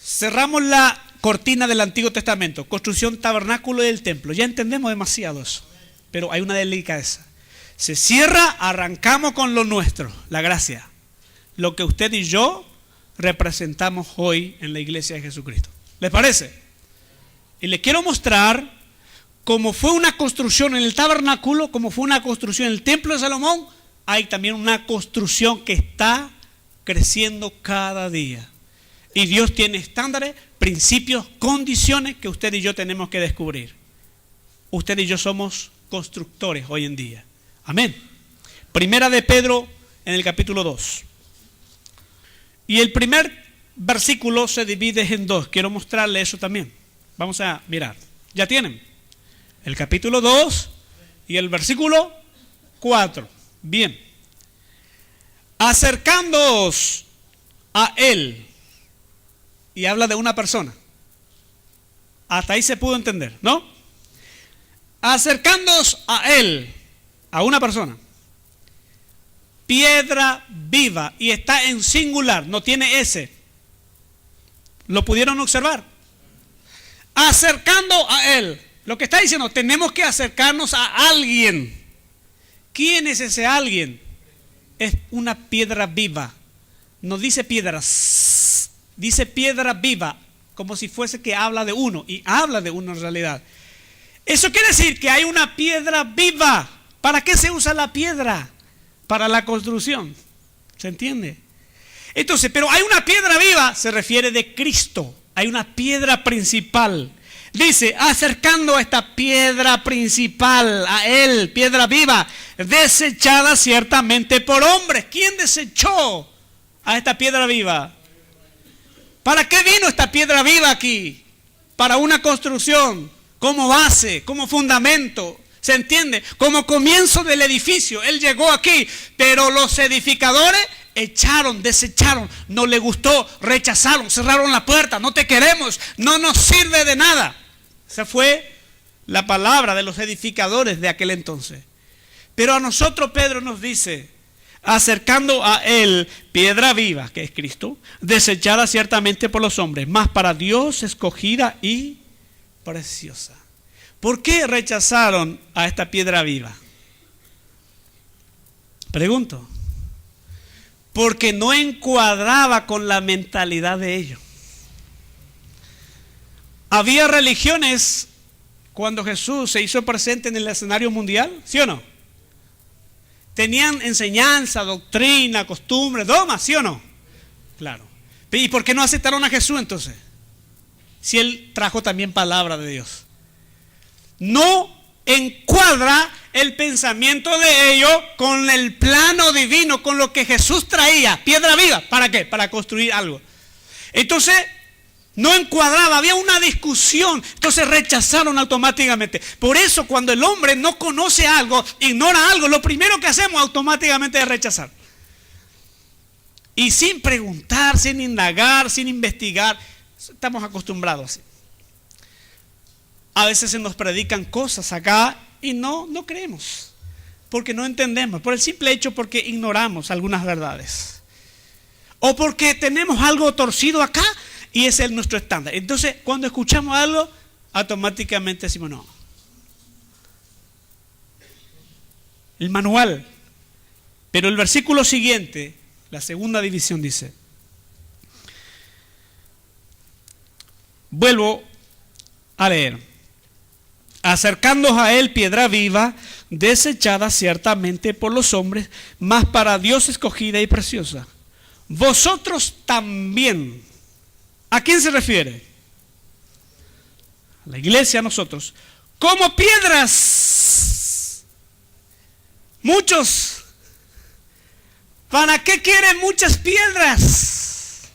Cerramos la cortina del Antiguo Testamento. Construcción, tabernáculo y del templo. Ya entendemos demasiado eso. Pero hay una delicadeza. Se cierra, arrancamos con lo nuestro, la gracia. Lo que usted y yo representamos hoy en la iglesia de Jesucristo. ¿Les parece? Y les quiero mostrar cómo fue una construcción en el tabernáculo, cómo fue una construcción en el templo de Salomón. Hay también una construcción que está creciendo cada día. Y Dios tiene estándares, principios, condiciones que usted y yo tenemos que descubrir. Usted y yo somos constructores hoy en día. Amén. Primera de Pedro en el capítulo 2. Y el primer versículo se divide en dos. Quiero mostrarle eso también. Vamos a mirar. ¿Ya tienen? El capítulo 2 y el versículo 4. Bien. Acercándoos a Él. Y habla de una persona. Hasta ahí se pudo entender, ¿no? Acercándoos a Él, a una persona. Piedra viva. Y está en singular, no tiene S. ¿Lo pudieron observar? Acercando a Él. Lo que está diciendo, tenemos que acercarnos a alguien. ¿Quién es ese alguien? Es una piedra viva. No dice piedras, dice piedra viva, como si fuese que habla de uno, y habla de uno en realidad. Eso quiere decir que hay una piedra viva. ¿Para qué se usa la piedra? Para la construcción. ¿Se entiende? Entonces, pero hay una piedra viva, se refiere de Cristo. Hay una piedra principal. Dice, acercando a esta piedra principal, a Él, piedra viva, desechada ciertamente por hombres. ¿Quién desechó a esta piedra viva? ¿Para qué vino esta piedra viva aquí? Para una construcción, como base, como fundamento. ¿Se entiende? Como comienzo del edificio. Él llegó aquí, pero los edificadores echaron, desecharon, no le gustó, rechazaron, cerraron la puerta, no te queremos, no nos sirve de nada. Esa fue la palabra de los edificadores de aquel entonces. Pero a nosotros Pedro nos dice, acercando a Él, piedra viva, que es Cristo, desechada ciertamente por los hombres, mas para Dios escogida y preciosa. ¿Por qué rechazaron a esta piedra viva? Pregunto. Porque no encuadraba con la mentalidad de ellos. Había religiones cuando Jesús se hizo presente en el escenario mundial, ¿sí o no? Tenían enseñanza, doctrina, costumbres, dogmas, ¿sí o no? Claro. ¿Y por qué no aceptaron a Jesús entonces? Si Él trajo también palabra de Dios. No encuadra el pensamiento de ellos con el plano divino, con lo que Jesús traía, piedra viva. ¿Para qué? Para construir algo. Entonces, no encuadraba, había una discusión, entonces rechazaron automáticamente. Por eso cuando el hombre no conoce algo, ignora algo, lo primero que hacemos automáticamente es rechazar. y sin preguntar, sin indagar, sin investigar. Estamos acostumbrados así. A veces se nos predican cosas acá y no creemos, porque no entendemos, por el simple hecho porque ignoramos algunas verdades. O porque tenemos algo torcido acá y ese es nuestro estándar. Entonces, cuando escuchamos algo, automáticamente decimos no. El manual. Pero el versículo siguiente, la segunda división dice, vuelvo a leer. Acercándoos a él piedra viva, desechada ciertamente por los hombres, mas para Dios escogida y preciosa. Vosotros también. ¿A quién se refiere? A la iglesia, a nosotros. Como piedras. Muchos. ¿Para qué quieren muchas piedras?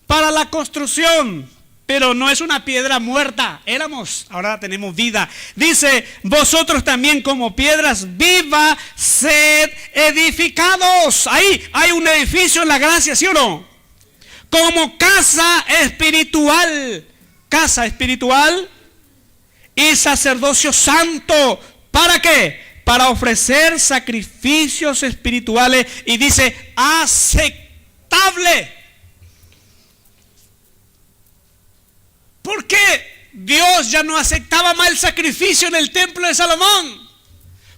Para la construcción. Pero no es una piedra muerta. Éramos, ahora tenemos vida. Dice, vosotros también como piedras vivas, sed edificados. Ahí hay un edificio en la gracia, ¿sí o no? Como casa espiritual. Casa espiritual y sacerdocio santo. ¿Para qué? Para ofrecer sacrificios espirituales. Y dice, aceptable. ¿Por qué Dios ya no aceptaba más el sacrificio en el templo de Salomón?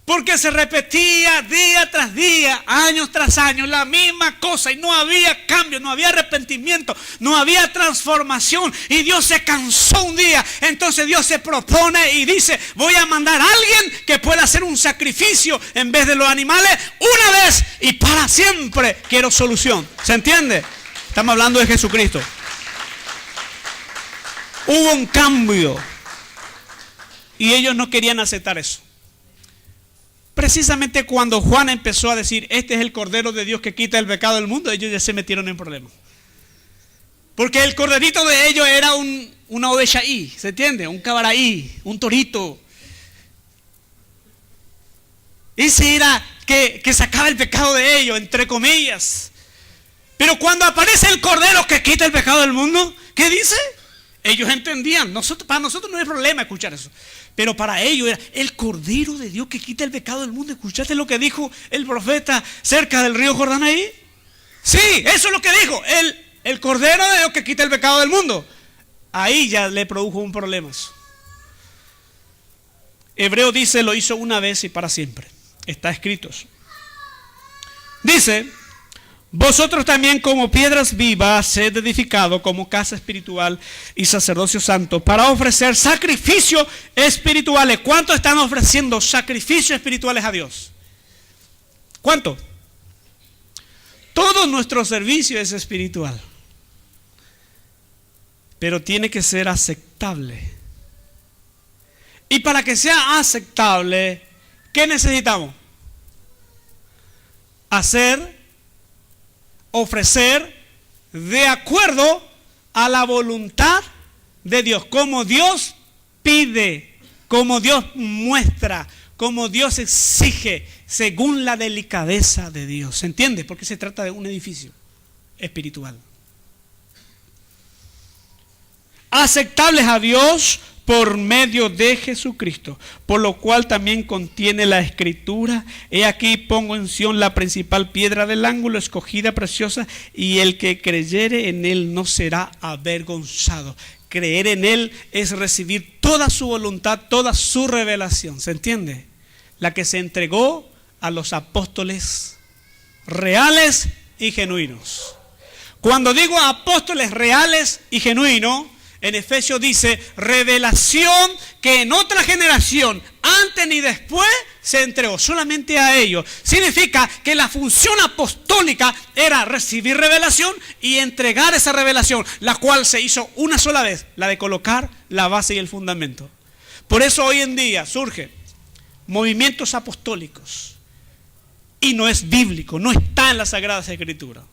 Porque se repetía día tras día, año tras año, la misma cosa y no había cambio, no había arrepentimiento, no había transformación y Dios se cansó un día. Entonces Dios se propone y dice, voy a mandar a alguien que pueda hacer un sacrificio en vez de los animales una vez y para siempre. Quiero solución. ¿Se entiende? Estamos hablando de Jesucristo. Hubo un cambio y ellos no querían aceptar eso. Precisamente cuando Juan empezó a decir, este es el Cordero de Dios que quita el pecado del mundo, ellos ya se metieron en problemas. Porque el corderito de ellos era una oveja ahí, ¿se entiende? Un cabaraí, un torito. Ese era que sacaba el pecado de ellos, entre comillas. Pero cuando aparece el Cordero que quita el pecado del mundo, ¿qué dice? Ellos entendían, para nosotros no hay problema escuchar eso, pero para ellos era el Cordero de Dios que quita el pecado del mundo. ¿Escuchaste lo que dijo el profeta cerca del río Jordán ahí? Sí, eso es lo que dijo, el Cordero de Dios que quita el pecado del mundo. Ahí ya le produjo un problema. Hebreo dice, lo hizo una vez y para siempre. Está escrito. Dice, vosotros también como piedras vivas, sed edificado como casa espiritual y sacerdocio santo para ofrecer sacrificios espirituales. ¿Cuánto están ofreciendo sacrificios espirituales a Dios? ¿Cuánto? Todo nuestro servicio es espiritual, pero tiene que ser aceptable. Y para que sea aceptable, ¿qué necesitamos? Ofrecer de acuerdo a la voluntad de Dios, como Dios pide, como Dios muestra, como Dios exige, según la delicadeza de Dios. ¿Se entiende? Porque se trata de un edificio espiritual. Aceptables a Dios por medio de Jesucristo, por lo cual también contiene la Escritura: he aquí pongo en Sión la principal piedra del ángulo, escogida, preciosa, y el que creyere en él no será avergonzado. Creer en él es recibir toda su voluntad, toda su revelación. ¿Se entiende? La que se entregó a los apóstoles reales y genuinos. Cuando digo apóstoles reales y genuinos, en Efesios dice, revelación que en otra generación, antes ni después, se entregó solamente a ellos. Significa que la función apostólica era recibir revelación y entregar esa revelación, la cual se hizo una sola vez, la de colocar la base y el fundamento. Por eso hoy en día surgen movimientos apostólicos y no es bíblico, no está en las Sagradas Escrituras.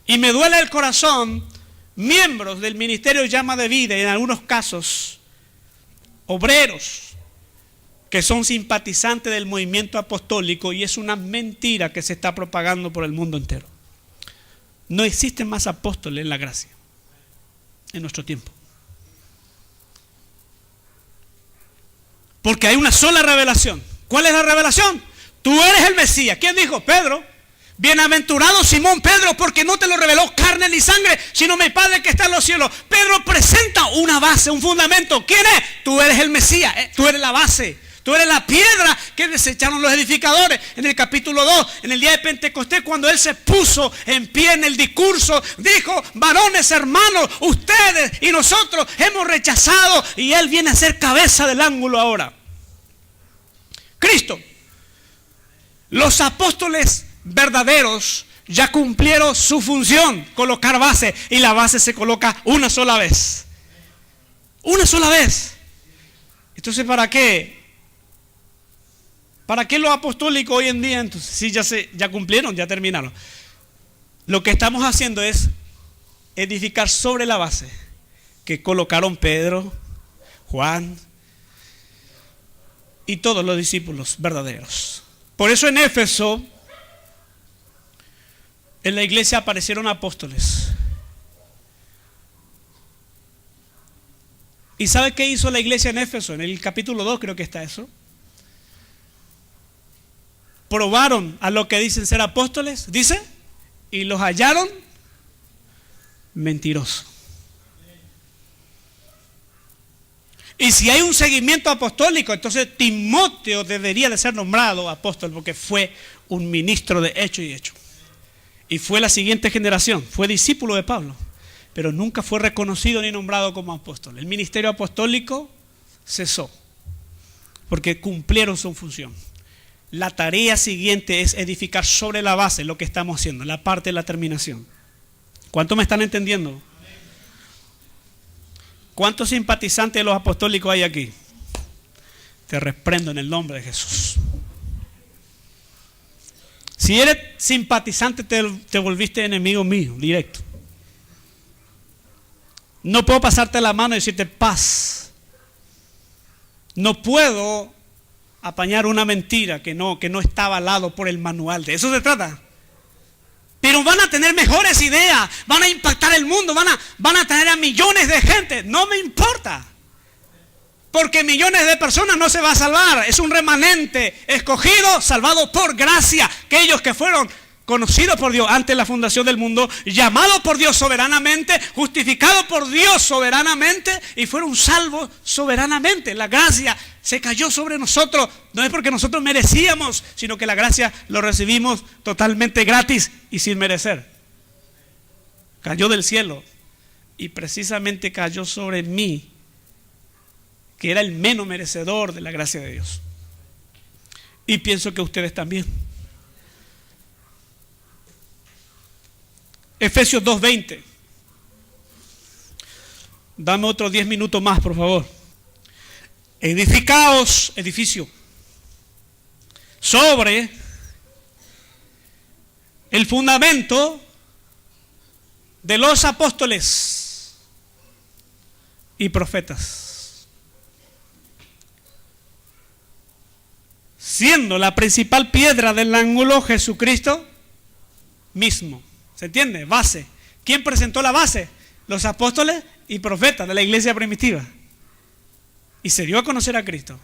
Y me duele el corazón, miembros del ministerio Llama de Vida, y en algunos casos obreros que son simpatizantes del movimiento apostólico, y es una mentira que se está propagando por el mundo entero. No existen más apóstoles en la gracia en nuestro tiempo. Porque hay una sola revelación. ¿Cuál es la revelación? Tú eres el Mesías. ¿Quién dijo? Pedro. Bienaventurado Simón Pedro, porque no te lo reveló carne ni sangre, sino mi Padre que está en los cielos. Pedro presenta una base, un fundamento. ¿Quién es? Tú eres el Mesías, tú eres la base. Tú eres la piedra que desecharon los edificadores. En el capítulo 2, en el día de Pentecostés, cuando él se puso en pie en el discurso, dijo: varones hermanos, ustedes y nosotros hemos rechazado, y él viene a ser cabeza del ángulo ahora. Cristo. Los apóstoles verdaderos ya cumplieron su función, colocar base, y la base se coloca una sola vez. Una sola vez. Entonces, ¿para qué? ¿Para qué los apostólicos hoy en día? Entonces, sí, ya cumplieron, ya terminaron. Lo que estamos haciendo es edificar sobre la base que colocaron Pedro, Juan y todos los discípulos verdaderos. Por eso en Éfeso, en la iglesia aparecieron apóstoles. ¿Y sabe qué hizo la iglesia en Éfeso? En el capítulo 2 creo que está eso. Probaron a lo que dicen ser apóstoles, dice, y los hallaron mentirosos. Y si hay un seguimiento apostólico, entonces Timoteo debería de ser nombrado apóstol, porque fue un ministro de hecho y hecho. Y fue la siguiente generación, fue discípulo de Pablo, pero nunca fue reconocido ni nombrado como apóstol. El ministerio apostólico cesó, porque cumplieron su función. La tarea siguiente es edificar sobre la base lo que estamos haciendo, la parte de la terminación. ¿Cuántos me están entendiendo? ¿Cuántos simpatizantes de los apostólicos hay aquí? Te reprendo en el nombre de Jesús. Si eres simpatizante, te volviste enemigo mío, directo. No puedo pasarte la mano y decirte paz. No puedo apañar una mentira que no está avalado por el manual. De eso se trata. Pero van a tener mejores ideas, van a impactar el mundo, van a traer a millones de gente. No me importa, porque millones de personas no se va a salvar. Es un remanente escogido, salvado por gracia. Aquellos que fueron conocidos por Dios antes de la fundación del mundo, llamados por Dios soberanamente, justificados por Dios soberanamente, y fueron salvos soberanamente. La gracia se cayó sobre nosotros, no es porque nosotros merecíamos, sino que la gracia lo recibimos totalmente gratis y sin merecer. Cayó del cielo, y precisamente cayó sobre mí, que era el menos merecedor de la gracia de Dios. Y pienso que ustedes también. Efesios 2:20. Dame otros 10 minutos más, por favor. Edificaos, edificio, sobre el fundamento de los apóstoles y profetas, siendo la principal piedra del ángulo Jesucristo mismo. ¿Se entiende? Base. ¿Quién presentó la base? Los apóstoles y profetas de la iglesia primitiva. Y se dio a conocer a Cristo.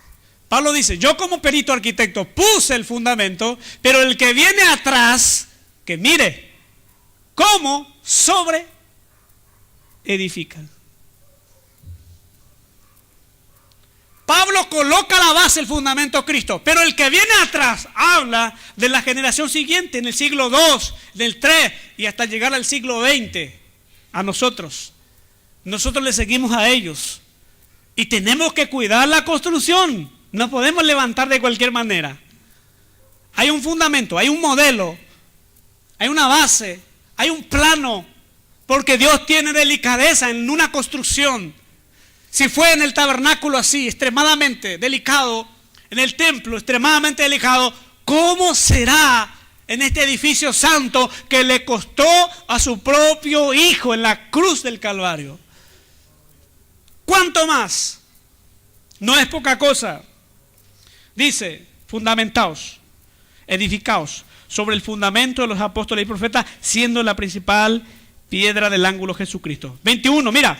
Pablo dice: yo como perito arquitecto puse el fundamento, pero el que viene atrás, que mire cómo sobre edifican. Pablo coloca la base, el fundamento Cristo, pero el que viene atrás habla de la generación siguiente, en el siglo 2, del 3 y hasta llegar al siglo 20, a nosotros. Nosotros le seguimos a ellos y tenemos que cuidar la construcción. No podemos levantar de cualquier manera. Hay un fundamento, hay un modelo, hay una base, hay un plano, porque Dios tiene delicadeza en una construcción. Si fue en el tabernáculo así, extremadamente delicado, en el templo extremadamente delicado, ¿cómo será en este edificio santo que le costó a su propio Hijo en la cruz del Calvario? ¿Cuánto más? No es poca cosa. Dice, fundamentaos, edificaos sobre el fundamento de los apóstoles y profetas, siendo la principal piedra del ángulo Jesucristo. 21, mira,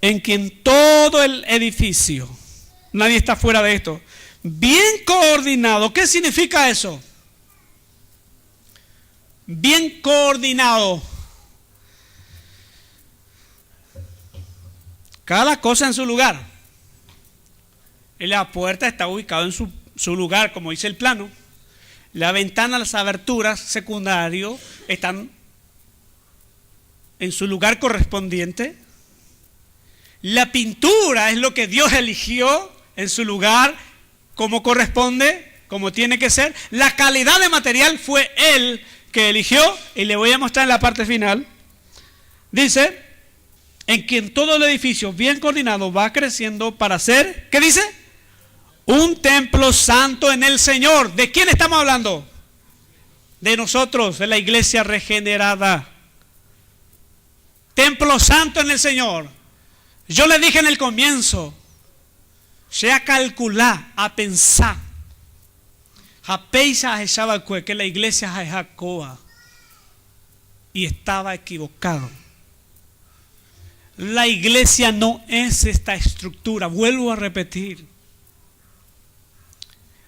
en quien todo el edificio, nadie está fuera de esto, bien coordinado. ¿Qué significa eso? Bien coordinado. Cada cosa en su lugar. Y la puerta está ubicada en su lugar, como dice el plano. La ventana, las aberturas secundarios están en su lugar correspondiente. La pintura es lo que Dios eligió en su lugar, como corresponde, como tiene que ser. La calidad de material fue Él que eligió, y le voy a mostrar en la parte final. Dice, en quien todo el edificio bien coordinado va creciendo para ser, ¿qué dice? Un templo santo en el Señor. ¿De quién estamos hablando? De nosotros, de la iglesia regenerada. Templo santo en el Señor. Yo le dije en el comienzo, sea calcular, a pensar, a pensar que la iglesia es Jacoba, y estaba equivocado. La iglesia no es esta estructura, vuelvo a repetir.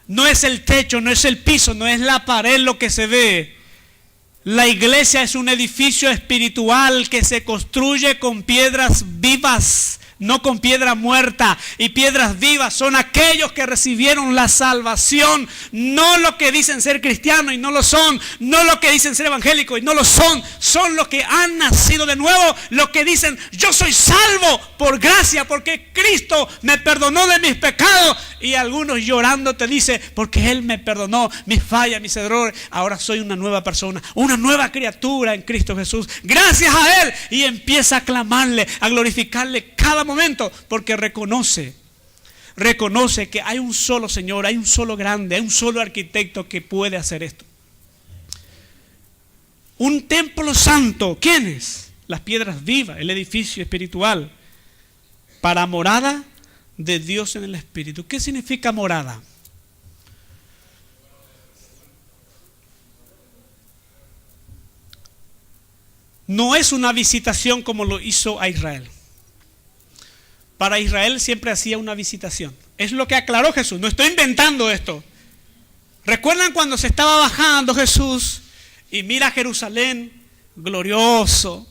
No es el techo, no es el piso, no es la pared lo que se ve. La iglesia es un edificio espiritual que se construye con piedras vivas, no con piedra muerta. Y piedras vivas son aquellos que recibieron la salvación, no los que dicen ser cristianos y no lo son, no los que dicen ser evangélicos y no lo son. Son los que han nacido de nuevo, los que dicen, yo soy salvo por gracia, porque Cristo me perdonó de mis pecados. Y algunos llorando te dicen, porque Él me perdonó mis fallas, mis errores, ahora soy una nueva persona, una nueva criatura en Cristo Jesús, gracias a Él. Y empieza a clamarle, a glorificarle cada momento, porque reconoce que hay un solo Señor, hay un solo grande, hay un solo arquitecto que puede hacer esto. Un templo santo, ¿quién es? Las piedras vivas, el edificio espiritual, para morada de Dios en el Espíritu. ¿Qué significa morada? No es una visitación como lo hizo a Israel. Para Israel siempre hacía una visitación. Es lo que aclaró Jesús. No estoy inventando esto. ¿Recuerdan cuando se estaba bajando Jesús y mira Jerusalén glorioso,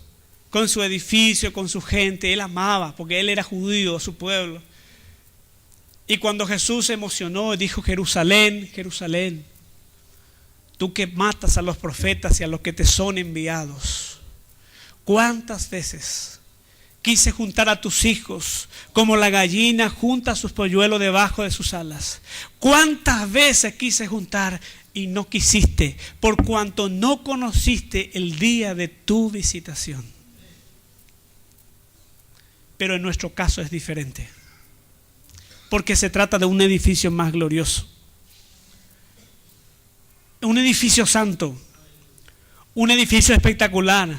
con su edificio, con su gente? Él amaba, porque él era judío, su pueblo. Y cuando Jesús se emocionó, dijo, Jerusalén, Jerusalén, tú que matas a los profetas y a los que te son enviados, ¿cuántas veces quise juntar a tus hijos como la gallina junta sus polluelos debajo de sus alas? ¿Cuántas veces quise juntar y no quisiste, por cuanto no conociste el día de tu visitación? Pero en nuestro caso es diferente, porque se trata de un edificio más glorioso, un edificio santo, un edificio espectacular,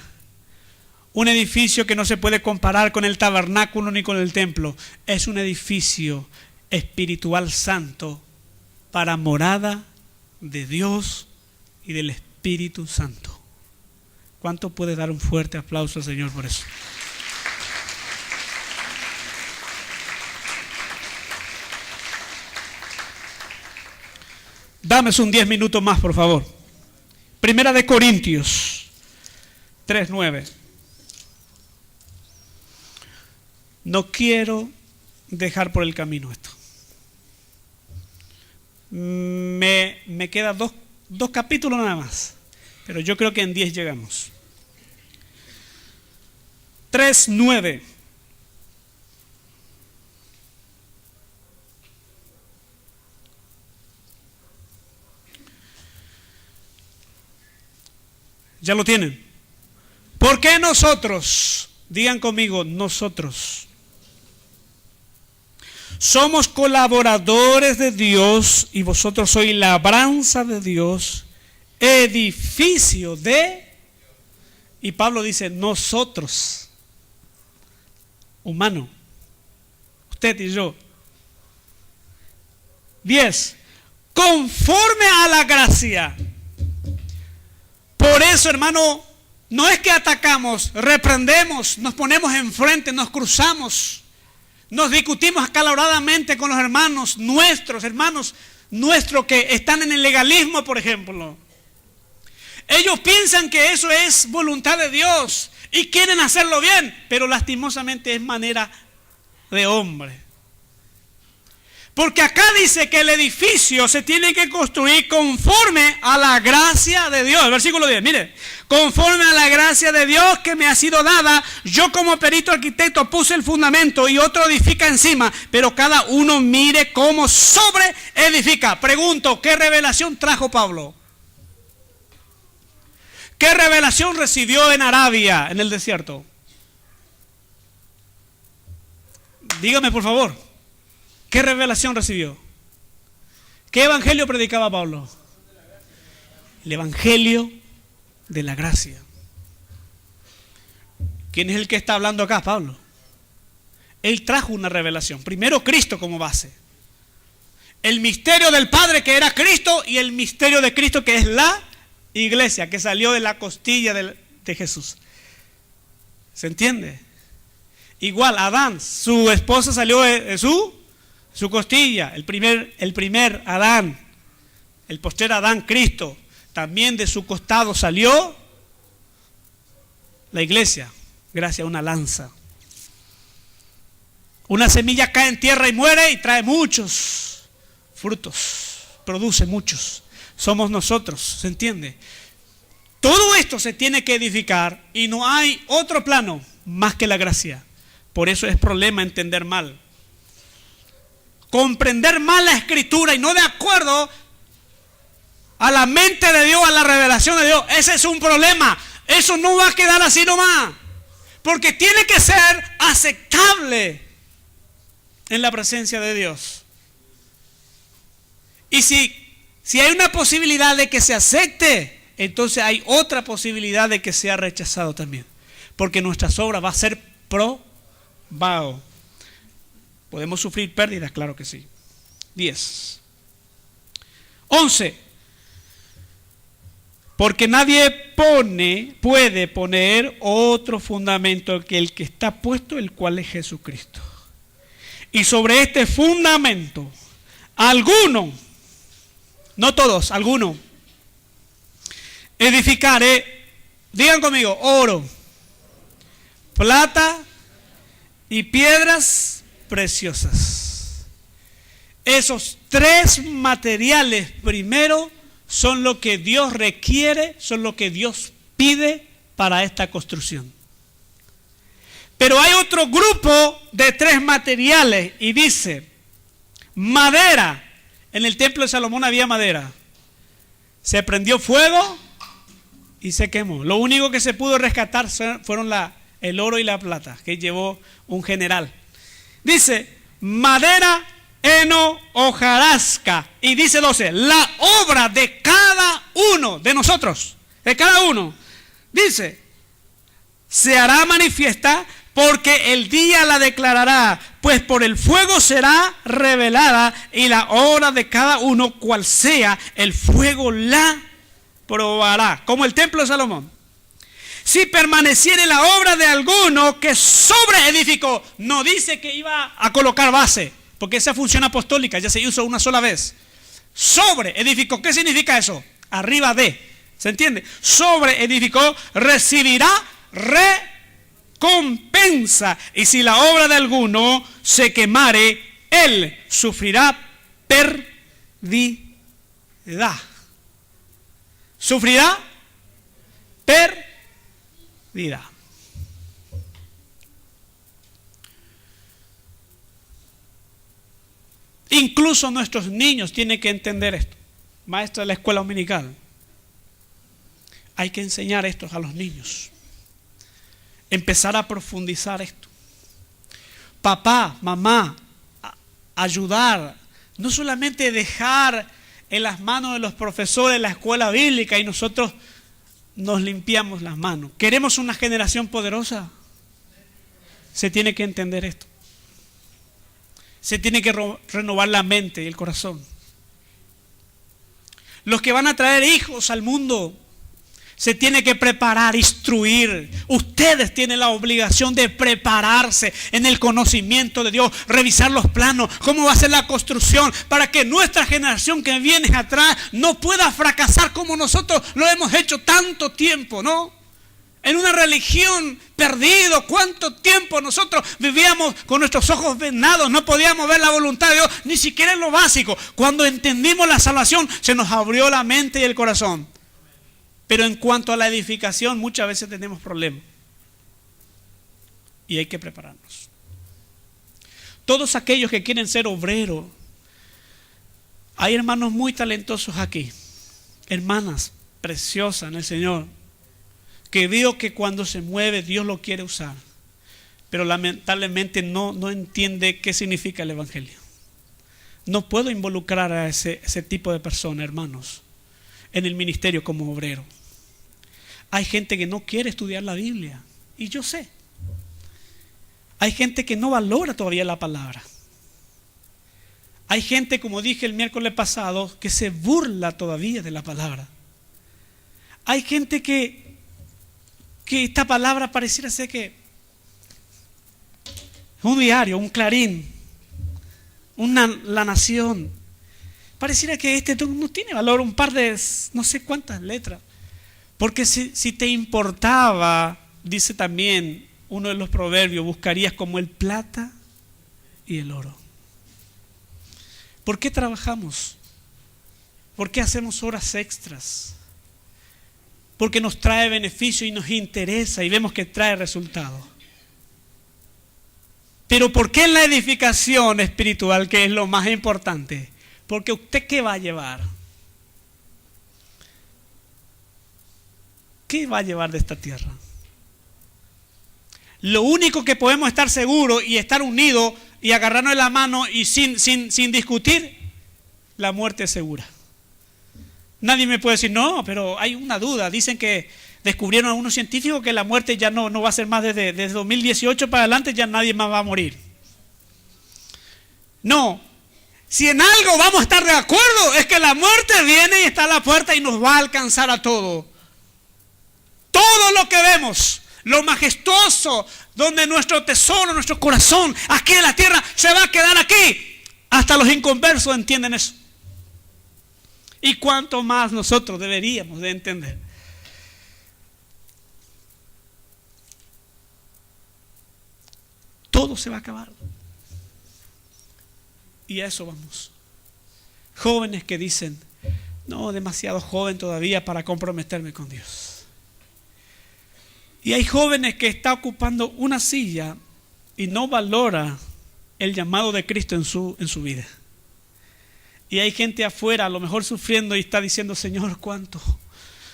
un edificio que no se puede comparar con el tabernáculo ni con el templo. Es un edificio espiritual santo para morada de Dios y del Espíritu Santo. ¿Cuánto puede dar un fuerte aplauso al Señor por eso? Dame un 10 minutos más, por favor. Primera de Corintios 3:9. No quiero dejar por el camino esto. Me quedan dos capítulos nada más, pero yo creo que en 10 llegamos. 3:9. ¿Ya lo tienen? ¿Por qué nosotros? Digan conmigo, nosotros somos colaboradores de Dios y vosotros sois labranza de Dios, edificio de... Y Pablo dice, nosotros, humano, usted y yo. 10. conforme a la gracia. Por eso, hermano, no es que atacamos, reprendemos, nos ponemos enfrente, nos cruzamos, nos discutimos acaloradamente con los hermanos nuestros que están en el legalismo, por ejemplo. Ellos piensan que eso es voluntad de Dios y quieren hacerlo bien, pero lastimosamente es manera de hombre. Porque acá dice que el edificio se tiene que construir conforme a la gracia de Dios. El versículo 10, mire. Conforme a la gracia de Dios que me ha sido dada, yo como perito arquitecto puse el fundamento y otro edifica encima, pero cada uno mire cómo sobre edifica. Pregunto, ¿qué revelación trajo Pablo? ¿Qué revelación recibió en Arabia, en el desierto? Dígame, por favor. ¿Qué revelación recibió? ¿Qué evangelio predicaba Pablo? El evangelio de la gracia. ¿Quién es el que está hablando acá, Pablo? Él trajo una revelación. Primero Cristo como base. El misterio del Padre que era Cristo y el misterio de Cristo que es la iglesia, que salió de la costilla de Jesús. ¿Se entiende? Igual, Adán, su esposa salió de su costilla, el primer Adán, el postrer Adán, Cristo, también de su costado salió la iglesia, gracias a una lanza. Una semilla cae en tierra y muere y trae muchos frutos, produce muchos. Somos nosotros, ¿se entiende? Todo esto se tiene que edificar y no hay otro plano más que la gracia. Por eso es problema entender mal. Comprender mal la escritura y no de acuerdo a la mente de Dios, a la revelación de Dios. Ese es un problema. Eso no va a quedar así nomás. Porque tiene que ser aceptable en la presencia de Dios. Y si hay una posibilidad de que se acepte, entonces hay otra posibilidad de que sea rechazado también. Porque nuestras obras va a ser probado. ¿Podemos sufrir pérdidas? Claro que sí. 10. 11. Porque nadie puede poner otro fundamento que el que está puesto, el cual es Jesucristo. Y sobre este fundamento, alguno, no todos, alguno, edificaré, digan conmigo, oro, plata y piedras preciosas. Esos tres materiales primero son lo que Dios requiere, son lo que Dios pide para esta construcción. Pero hay otro grupo de tres materiales y dice, madera. En el templo de Salomón había madera. Se prendió fuego y se quemó. Lo único que se pudo rescatar fueron el oro y la plata que llevó un general. Dice, madera, heno, hojarasca. Y dice 12, la obra de cada uno de nosotros, de cada uno, dice, se hará manifiesta porque el día la declarará, pues por el fuego será revelada y la obra de cada uno, cual sea, el fuego la probará. Como el templo de Salomón. Si permaneciere la obra de alguno que sobreedificó, no dice que iba a colocar base, porque esa función apostólica ya se usó una sola vez. Sobreedificó, ¿qué significa eso? Arriba de, ¿se entiende? Sobreedificó, recibirá recompensa. Y si la obra de alguno se quemare, él sufrirá pérdida. Sufrirá pérdida. Incluso nuestros niños tienen que entender esto. Maestra de la escuela dominical, hay que enseñar esto a los niños. Empezar a profundizar esto. Papá, mamá, ayudar. No solamente dejar en las manos de los profesores de la escuela bíblica y nosotros nos limpiamos las manos. ¿Queremos una generación poderosa? Se tiene que entender esto. Se tiene que renovar la mente y el corazón. los que van a traer hijos al mundo. Se tiene que preparar, instruir. Ustedes tienen la obligación de prepararse en el conocimiento de Dios, revisar los planos, cómo va a ser la construcción, para que nuestra generación que viene atrás no pueda fracasar como nosotros lo hemos hecho tanto tiempo, ¿no? En una religión perdido, ¿cuánto tiempo nosotros vivíamos con nuestros ojos vendados? No podíamos ver la voluntad de Dios, ni siquiera en lo básico. Cuando entendimos la salvación, se nos abrió la mente y el corazón. Pero en cuanto a la edificación, muchas veces tenemos problemas. Y hay que prepararnos. Todos aquellos que quieren ser obreros, hay hermanos muy talentosos aquí, hermanas preciosas en el Señor, que veo que cuando se mueve Dios lo quiere usar, pero lamentablemente no entiende qué significa el Evangelio. No puedo involucrar a ese tipo de personas, hermanos, en el ministerio como obrero. Hay gente que no quiere estudiar la Biblia, y yo sé. Hay gente que no valora todavía la palabra. Hay gente, como dije el miércoles pasado, que se burla todavía de la palabra. Hay gente que esta palabra pareciera ser que un diario, un Clarín, La Nación. Pareciera que no tiene valor, un par de no sé cuántas letras. Porque si te importaba, dice también uno de los proverbios, buscarías como el plata y el oro. ¿Por qué trabajamos? ¿Por qué hacemos horas extras? Porque nos trae beneficio y nos interesa y vemos que trae resultados. Pero ¿por qué en la edificación espiritual, que es lo más importante? Porque usted, ¿qué va a llevar? ¿Qué va a llevar de esta tierra? Lo único que podemos estar seguros y estar unidos y agarrarnos de la mano y sin discutir, la muerte es segura. Nadie me puede decir, no, pero hay una duda. Dicen que descubrieron algunos científicos que la muerte ya no va a ser más desde 2018 para adelante, ya nadie más va a morir. No, si en algo vamos a estar de acuerdo, es que la muerte viene y está a la puerta y nos va a alcanzar a todos. Todo lo que vemos, lo majestuoso, donde nuestro tesoro, nuestro corazón, aquí en la tierra, se va a quedar aquí. Hasta los inconversos entienden eso. Y cuánto más nosotros deberíamos de entender. Todo se va a acabar. Y a eso vamos. Jóvenes que dicen, no, demasiado joven todavía para comprometerme con Dios. Y hay jóvenes que están ocupando una silla y no valora el llamado de Cristo en su vida. Y hay gente afuera, a lo mejor sufriendo y está diciendo, Señor, ¿cuánto?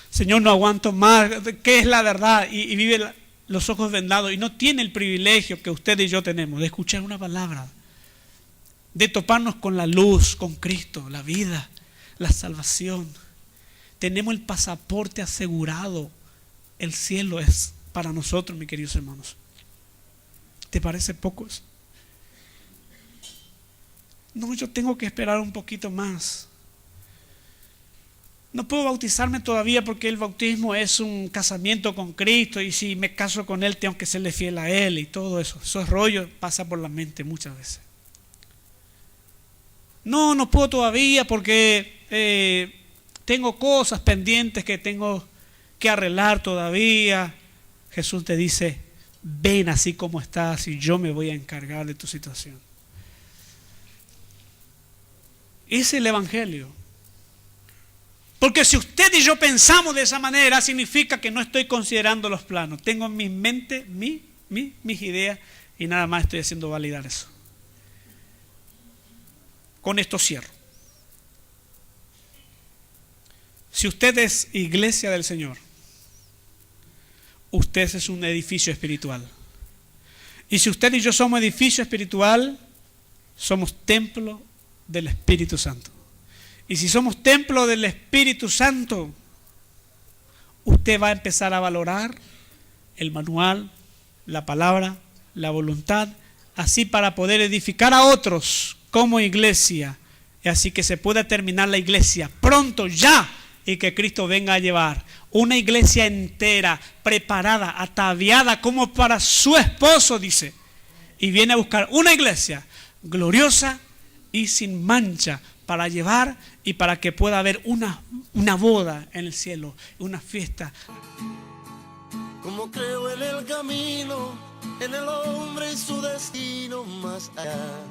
Señor, no aguanto más. ¿Qué es la verdad? Y vive los ojos vendados y no tiene el privilegio que usted y yo tenemos de escuchar una palabra, de toparnos con la luz, con Cristo, la vida, la salvación. Tenemos el pasaporte asegurado. El cielo es para nosotros, mis queridos hermanos. ¿Te parece poco eso? No, yo tengo que esperar un poquito más. No puedo bautizarme todavía porque el bautismo es un casamiento con Cristo y si me caso con Él tengo que serle fiel a Él y todo eso. Esos rollos pasan por la mente muchas veces. No puedo todavía porque tengo cosas pendientes que tengo que arreglar todavía. Jesús te dice, ven así como estás y yo me voy a encargar de tu situación. Es el Evangelio. Porque si usted y yo pensamos de esa manera, significa que no estoy considerando los planos. Tengo en mi mente mis ideas y nada más estoy haciendo validar eso. Con esto cierro. Si usted es iglesia del Señor, usted es un edificio espiritual. Y si usted y yo somos edificio espiritual, somos templo del Espíritu Santo. Y si somos templo del Espíritu Santo, usted va a empezar a valorar el manual, la palabra, la voluntad, así para poder edificar a otros como iglesia Y así que se pueda terminar la iglesia pronto, ya, y que Cristo venga a llevar una iglesia entera, preparada, ataviada como para su esposo, dice. Y viene a buscar una iglesia gloriosa y sin mancha para llevar y para que pueda haber una boda en el cielo, una fiesta. Como creo en el camino, en el hombre y su destino más allá